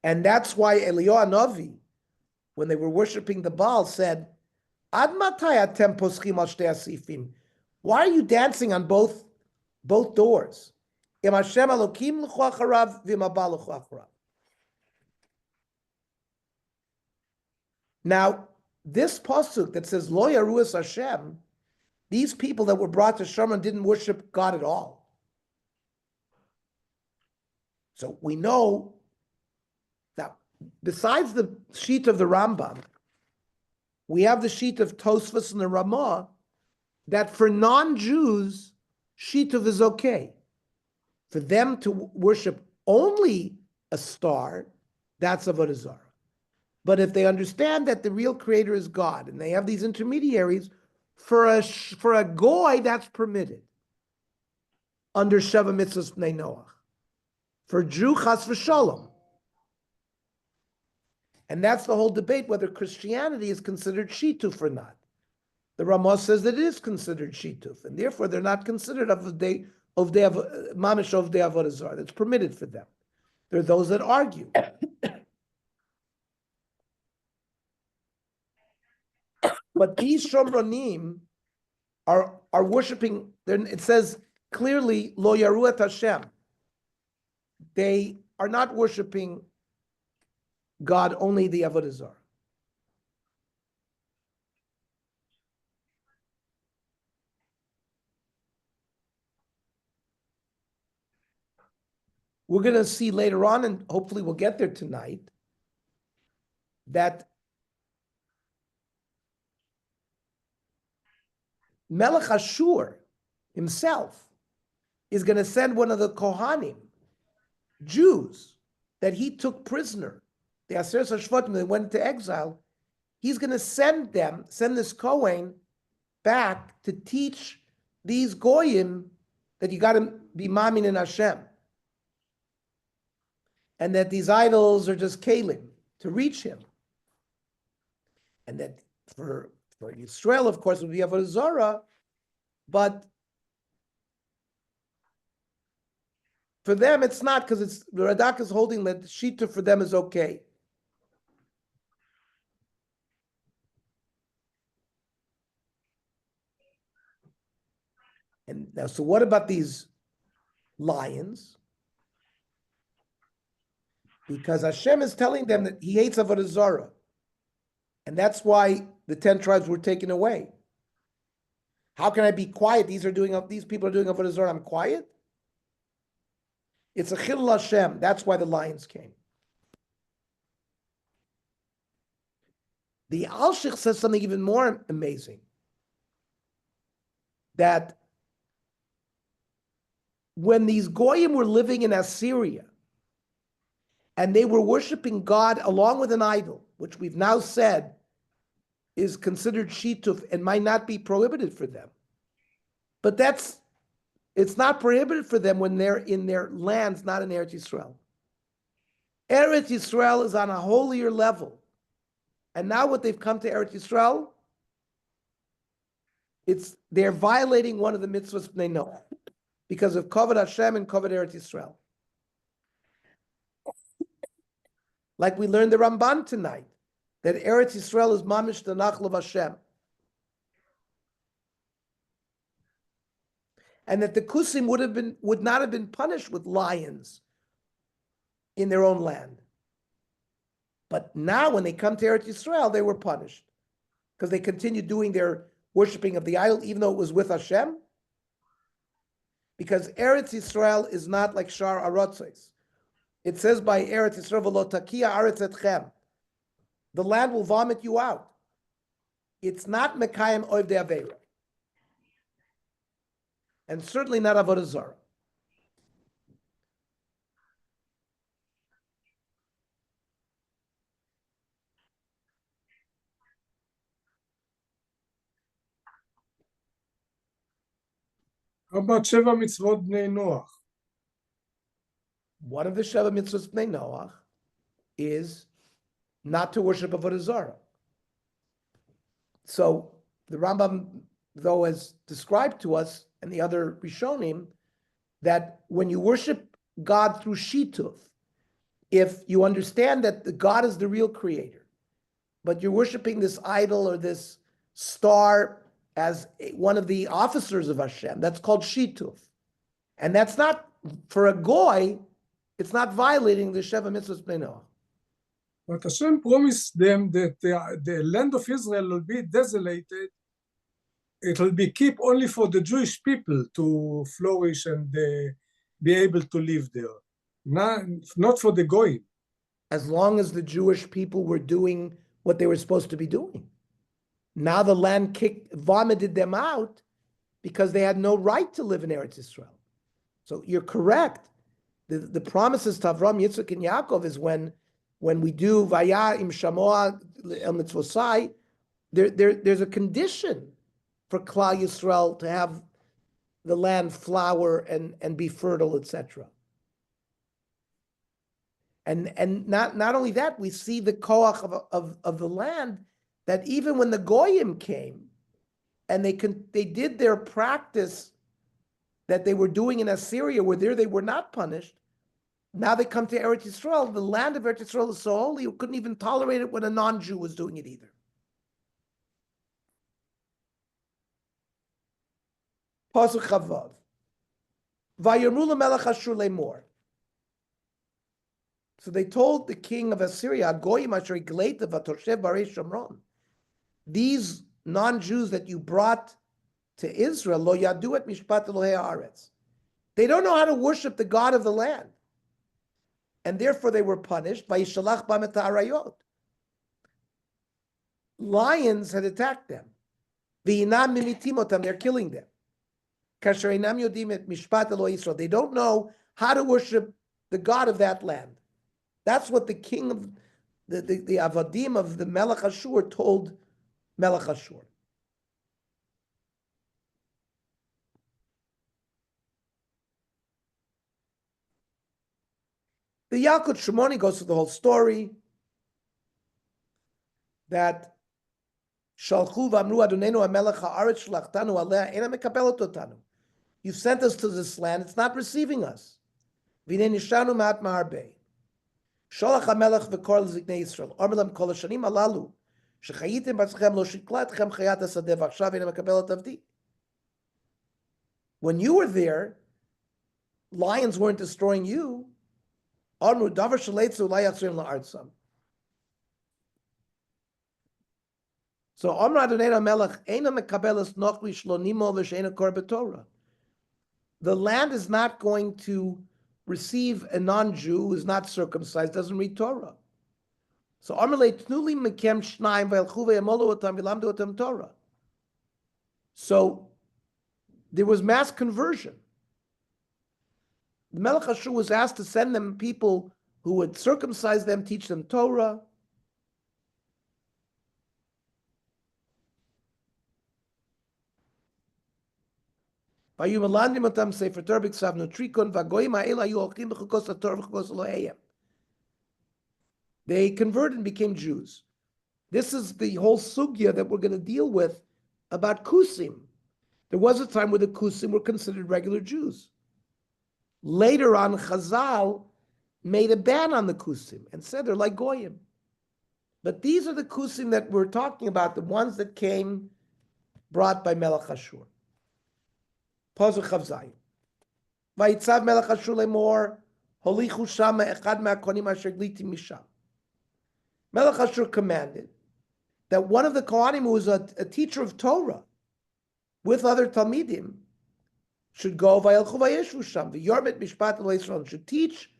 And that's why Eliyahu Navi, when they were worshiping the Baal, said, Ad matai atem poschim al shtei asifim? Why are you dancing on both doors? Im Hashem Elokim l'chu acharav, v'im haba l'chu acharav. Now, this pasuk that says Lo yaruas Hashem, these people that were brought to Shomron didn't worship God at all. So we know that besides the sheet of the Rambam, we have the sheet of Tosfos and the Ramah, that for non-Jews, shituf is okay. For them to worship only a star, that's Avodah Zarah. But if they understand that the real creator is God, and they have these intermediaries, for a goy, that's permitted under Sheva Mitzvahs Bnei Noach. For Jew, chas v'shalom. And that's the whole debate whether Christianity is considered shituf or not. The Ramah says that it is considered shituf, and therefore they're not considered mamish of the Avodah Zarah. That's permitted for them. There are those that argue. But these Shomronim are worshiping. It says clearly Lo Yaruat Hashem. They are not worshiping God, only the Avodah Zarah. We're going to see later on, and hopefully we'll get there tonight, that Melech Ashur himself is going to send one of the Kohanim, Jews, that he took prisoner. The Aseret HaShvatim, they went into exile. He's going to send this Kohen back to teach these Goyim that you got to be Mamin in Hashem. And that these idols are just Kalim to reach him. And that for Yisrael, of course, would be Avodah Zarah, but for them it's not, because the Radak is holding that Shita for them is okay. And now, so what about these lions? Because Hashem is telling them that he hates Avodah Zarah. And that's why the 10 tribes were taken away. How can I be quiet? These people are doing Avodah Zarah. I'm quiet? It's a Chilul Hashem. That's why the lions came. The Alshich says something even more amazing. That when these Goyim were living in Assyria, and they were worshiping God along with an idol, which we've now said is considered shituf and might not be prohibited for them. But it's not prohibited for them when they're in their lands, not in Eretz Yisrael. Eretz Yisrael is on a holier level. And now what they've come to Eretz Yisrael, they're violating one of the mitzvahs they know because of Kavod Hashem and Kavod Eretz Yisrael. Like we learned the Ramban tonight, that Eretz Yisrael is mamish the nachal of Hashem. And that the Kusim would not have been punished with lions in their own land. But now when they come to Eretz Yisrael, they were punished because they continued doing their worshiping of the idol, even though it was with Hashem. Because Eretz Yisrael is not like Shar Arotzos. It says by Eretz Yisrael, "V'lo takia aretz etchem." The land will vomit you out. It's not Mekayim Oiv de Aveira. And certainly not Avodah Zarah. How about Sheva Mitzvot Bnei Noach? One of the Sheva Mitzvahs Bnei Noach is not to worship Avodah Zarah. So the Rambam, though, has described to us, and the other Rishonim, that when you worship God through Shituf, if you understand that the God is the real creator, but you're worshiping this idol or this star as one of the officers of Hashem, that's called Shituf. And that's not, for a Goy, it's not violating the Sheva Mitzvahs Bnei Noach. But Hashem promised them that the land of Israel will be desolated. It will be kept only for the Jewish people to flourish and be able to live there, not for the Goyim. As long as the Jewish people were doing what they were supposed to be doing. Now the land vomited them out because they had no right to live in Eretz Yisrael. So you're correct. The promises to Avram, Yitzchak, and Yaakov is when we do Vaya im Shamoa el Mitzvosai, there's a condition for Klal Yisrael to have the land flower and be fertile, etc. And not only that, we see the koach of the land, that even when the Goyim came and they did their practice that they were doing in Assyria, where there they were not punished, now they come to Eretz Yisrael. The land of Eretz Yisrael is so holy, you couldn't even tolerate it when a non-Jew was doing it either. Pasuk Chavav. Vayirmu lemelech Ashur lemor. So they told the king of Assyria, Goyim asher igleita v'toshev barei Shomron, these non-Jews that you brought to Israel, lo yadu et mishpat Elohei haaretz. They don't know how to worship the God of the land. And therefore they were punished by Yishalach bam et ha'arayot. Lions had attacked them. V'inam mimitim otam, they're killing them. Kasher einam yodim et mishpat Elohei Yisrael. They don't know how to worship the God of that land. That's what the king of the Avadim of the Melech Ashur told Melech Ashur. The Yalkut Shimoni goes through the whole story that Shalchu v'amru Adonenu HaMelech ha'aretz shlachtanu alea ena mekabelot otanu. You sent us to this land; it's not receiving us. V'nei nishanu ma'at ma'arbei. Sholach HaMelech v'kor l'ziknei Yisrael. Omer lam kol hashanim halalu shechayitem b'atzechem lo shikla etchem chayat hasadeh v'achshav ena mekabelot avdi. When you were there, lions weren't destroying you. Amru davar shaletzu la yachzrim la'artzam. So Amr Adonai Melech eina mekabelas nochli shlonimo v'sheina kor b'Torah. The land is not going to receive a non-Jew who is not circumcised, doesn't read Torah. So Amr le tnuli mekem shnaim v'elchu v'yamolu otam v'lamdu otam Torah. So there was mass conversion. The Melech Ashur was asked to send them people who would circumcise them, teach them Torah. They converted and became Jews. This is the whole sugya that we're going to deal with about Kusim. There was a time where the Kusim were considered regular Jews. Later on, Chazal made a ban on the Kusim and said they're like Goyim. But these are the Kusim that we're talking about, the ones that came brought by Melech Ashur. Pasuk Chav Zayin. Vayitzav Melech Ashur lemor holichu shama echad me'akonim asher gliti misham. Melech Ashur commanded that one of the Kohanim who was a teacher of Torah with other Talmidim should go vayelchu vayeshu sham v'yormet mishpat lo Yisrael, should teach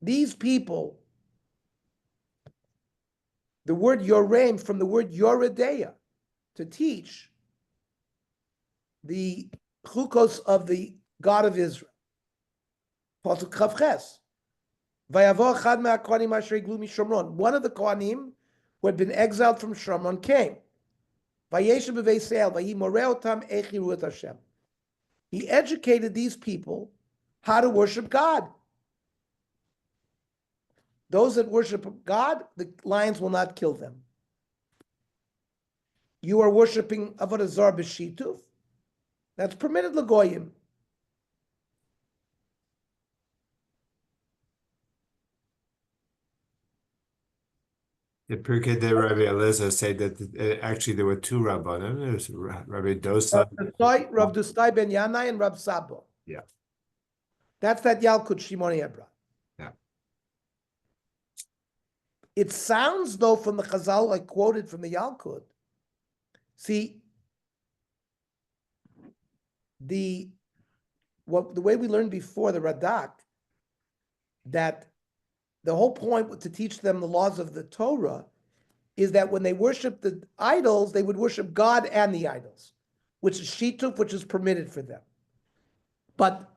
these people the word yorem from the word yoredeya, to teach the chukos of the God of Israel. Pasuk Chav Ches. Vayavo echad me'akohanim asher iglu mishomron. One of the Kohanim who had been exiled from Shomron came. Vayeshev b'Beis El, vayi moreh otam eich yiru et Hashem. He educated these people how to worship God. Those that worship God, the lions will not kill them. You are worshiping Avodah Zarah b'shituf. That's permitted l'goyim. The Pirkei de Rabbi Eliezer say that actually there were two Rabbanim. There was Rabbi Dosa. Rav Dustai ben Yanai and Rav Sabo. Yeah. That's that Yalkut Shimoni Hebra. Yeah. It sounds though from the Chazal I quoted from the Yalkut. See, the way we learned before the Radak, that the whole point to teach them the laws of the Torah is that when they worship the idols, they would worship God and the idols, which is shituf, which is permitted for them. But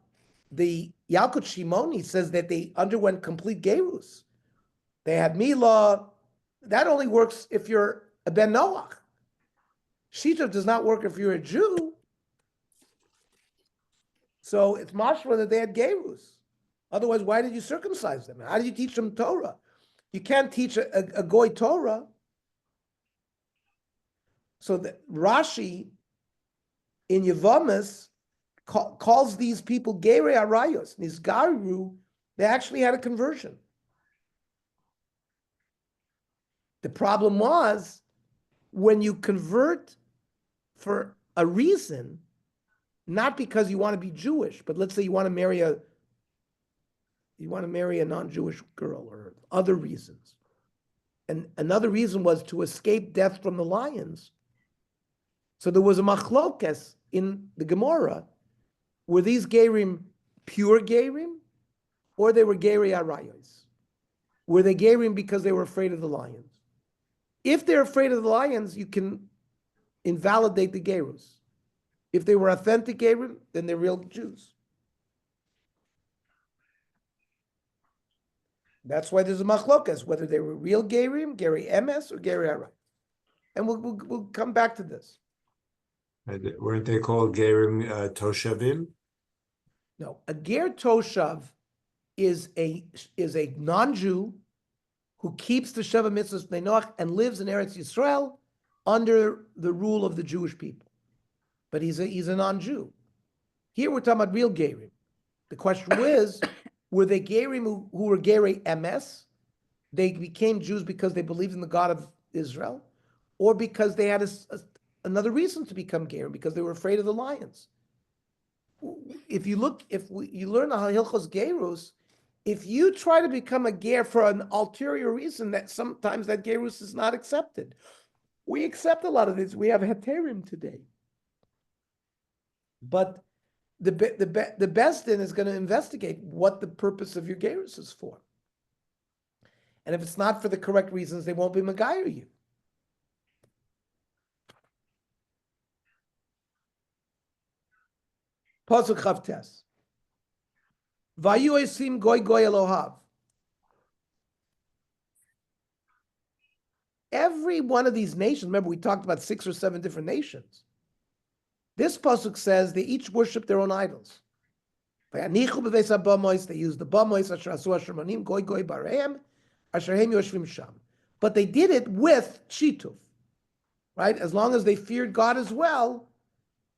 the Yalkut Shimoni says that they underwent complete gerus. They had milah. That only works if you're a ben Noach. Shituf does not work if you're a Jew. So it's mashma that they had gerus. Otherwise, why did you circumcise them? How did you teach them Torah? You can't teach a goy Torah. So the Rashi in Yevamis calls these people gerei arayos. Nizgaru, they actually had a conversion. The problem was when you convert for a reason, not because you want to be Jewish, but let's say you want to marry a non-Jewish girl or other reasons. And another reason was to escape death from the lions. So there was a machlokes in the Gemara. Were these gerim pure gerim, or they were gerei arayos? Were they gerim because they were afraid of the lions? If they're afraid of the lions, you can invalidate the gerus. If they were authentic gerim, then they're real Jews. That's why there's a machlokas, whether they were real gerim, gerei emes, or gerei aray. And we'll come back to this. Weren't they called Gerim Toshavim? No, a ger toshav is a non-Jew who keeps the Sheva Mitzvahs Bnei Noach and lives in Eretz Yisrael under the rule of the Jewish people. But he's a non-Jew. Here we're talking about real gerim. The question is, were they gerim who were gerei emes? They became Jews because they believed in the God of Israel, or because they had another reason to become gerim, because they were afraid of the lions. You learn the Hilchos Gerus, if you try to become a ger for an ulterior reason, that sometimes that gerus is not accepted. We accept a lot of this. We have heterim today. But the best din is going to investigate what the purpose of your gerus is for. And if it's not for the correct reasons, they won't be megayer you. Pasuk Chavtes. Vayu esim goy goy Elohav. Every one of these nations, remember we talked about 6 or 7 different nations. This pasuk says they each worship their own idols. They use the bamois asher asu ashermanim goy goy bareim asher hem yoshvim sham. But they did it with shituf, right? As long as they feared God as well,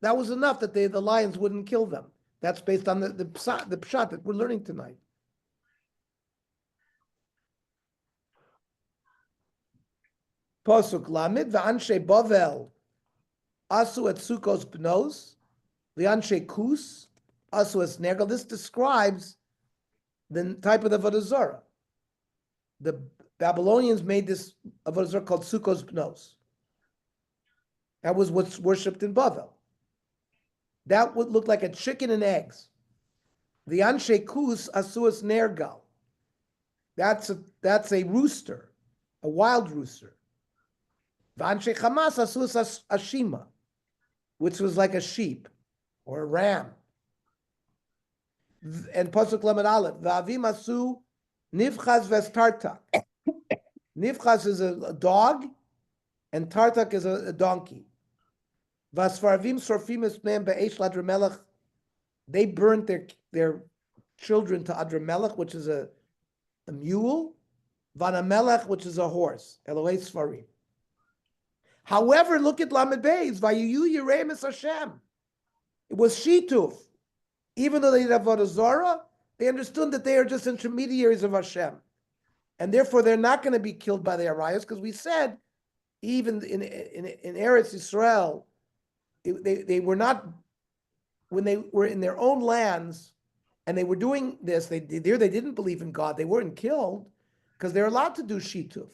that was enough that the lions wouldn't kill them. That's based on the pshat that we're learning tonight. Pasuk Lamed v'anshe Bavel asu et Sukkos bnos v'anshe Kus asu es Nergal. This describes the type of the avodah zarah. The Babylonians made this avodah zarah called Sukkos bnos. That was what's worshipped in Bavel. That would look like a chicken and eggs. The anshe Kus asu es Nergal. That's a rooster, a wild rooster. V'anshe Chamas asu es ashima, which was like a sheep or a ram. And Pasuk Lamed Aleph, v'avim asu nivchaz v'tartak. Nivchaz is a dog, and tartak is a donkey. V'asfarvim sorfim espneim be'esh l'Adramelech. They burnt their children to Adramelech, which is a mule. V'anamelech, which is a horse. Elohei Sfarim. However, look at Lamed Beis. Vayu Yirei es Hashem. It was shituf. Even though they did avodah zarah, they understood that they are just intermediaries of Hashem, and therefore they're not going to be killed by the Arayos, because we said even in Eretz Yisrael, they were not, when they were in their own lands and they were doing this. They didn't believe in God. They weren't killed because they're allowed to do shituf.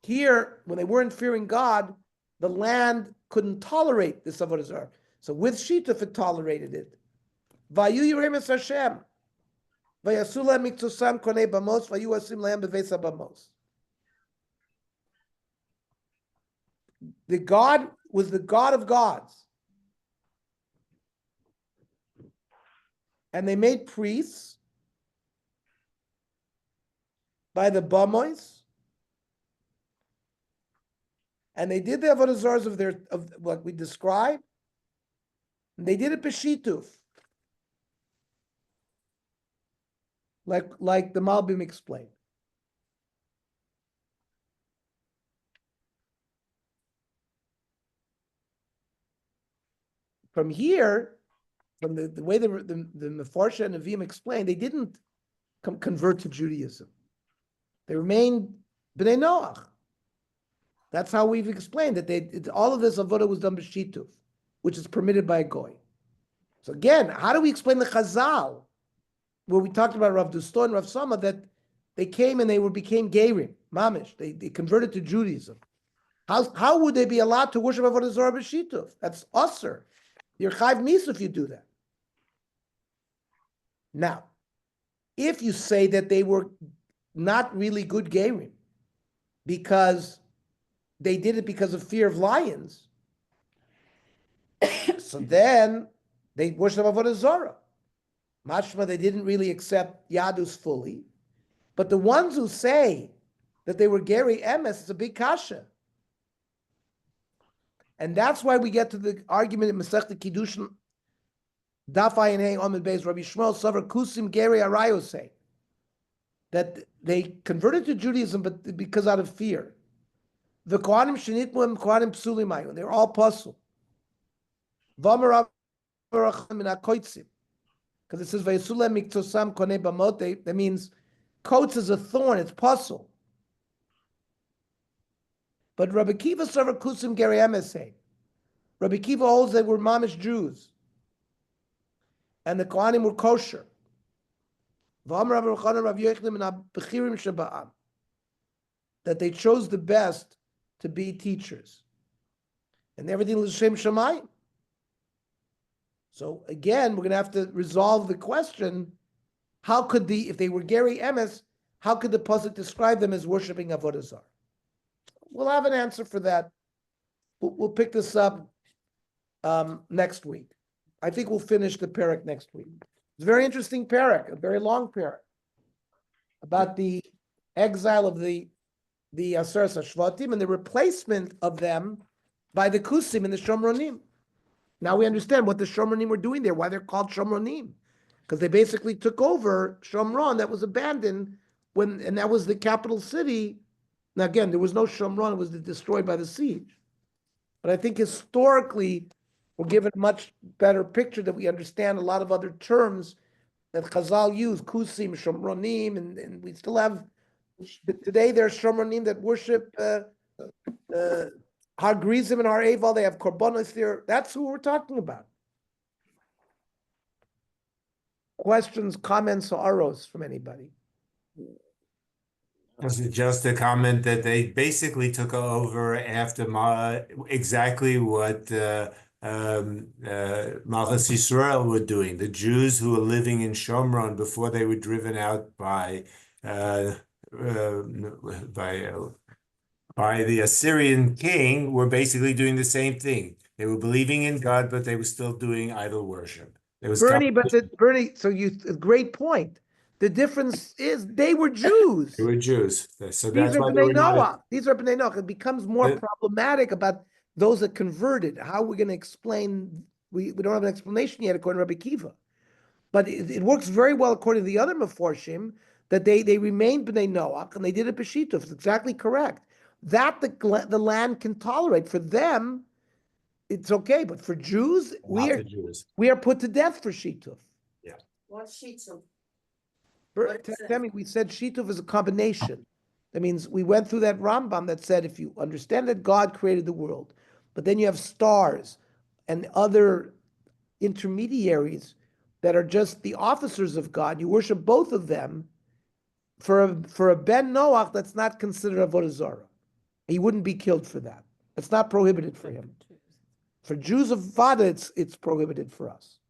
Here, when they weren't fearing God, the land couldn't tolerate this avodah zarah. So with shituf, it tolerated it. Vayu yirem es Hashem. Vayasu lehem miktusam konei bamos. Vayu asim lehem bevesa bamos. The God was the God of gods. And they made priests by the bamois. And they did the avodah zarahs of what we described. And they did it b'shituf, like the Malbim explained. From here, from the way the Mefarsha and Nevi'im explained, they didn't convert to Judaism. They remained Bnei Noach. That's how we've explained that all of this avodah was done b'shituf, which is permitted by a goy. So again, how do we explain the Chazal, where we talked about Rav Dusto and Rav Sama, that they came and became Gerim, Mamish, they converted to Judaism? How would they be allowed to worship avodah zarah b'shituf? That's usher. You're chayv mis if you do that. Now, if you say that they were not really good Gerim because they did it because of fear of lions, so then they worship avodah zarah. Mashma, they didn't really accept Yadus fully. But the ones who say that they were Geri Emes, it's a big kasha. And that's why we get to the argument in Masechta Kiddushin, Daf Ayin Hey Amud Beis, Rabbi Shmuel Savar Kusim Geri Arayo say that they converted to Judaism, but because out of fear. The Kohanim Shenitmuim Kohanim Psulimayu, they're all puzzled. V'amar Min HaKoitzim, because it says Vayisule Miktosam Konei Bamot. That means coats is a thorn; it's puzzle. But Rabbi Kiva Savar Kusim Geri Emes say, Rabbi Kiva holds they were Mamish Jews, and the Kohanim were kosher. that they chose the best to be teachers. And everything was Shem Shemayim. So again, we're going to have to resolve the question, how could if they were Gary Emes, how could the pasuk describe them as worshiping Avodah Zarah? We'll have an answer for that. We'll pick this up next week. I think we'll finish the parak next week. It's a very interesting parak, a very long parak, about the exile of the Aseres HaShvatim and the replacement of them by the Kusim and the Shomronim. Now we understand what the Shomronim were doing there, why they're called Shomronim, because they basically took over Shomron that was abandoned and that was the capital city. Now again, there was no Shomron; it was destroyed by the siege. But I think historically, we're given a much better picture that we understand a lot of other terms that Chazal use, Kusim, Shomronim, and we still have today. There's Shomronim that worship Har Grizim and Har Eval. They have Korbanos there. That's who we're talking about. Questions, comments, or arrows from anybody? Just a comment that they basically took over after exactly what Malchus Yisrael were doing. The Jews who were living in Shomron before they were driven out by the Assyrian king were basically doing the same thing. They were believing in God, but they were still doing idol worship. It was Bernie, so a great point. The difference is they were Jews. They were Jews, so These that's are why they Bnei were not. Noach. These are Bnei Noach. It becomes more problematic about those that converted. How we're going to explain? We don't have an explanation yet according to Rabbi Kiva, but it works very well according to the other Meforshim that they remained Bnei Noach and they did it b'shituf. It's exactly correct. That the land can tolerate. For them, it's okay, but for Jews, we are put to death for shituf. Yeah. What's shituf? Tell me, we said shituf is a combination. That means we went through that Rambam that said if you understand that God created the world, but then you have stars and other intermediaries that are just the officers of God, you worship both of them. For a Ben Noach, that's not considered avodah zarah. He wouldn't be killed for that. It's not prohibited for him. For Jews of Vada, it's prohibited for us.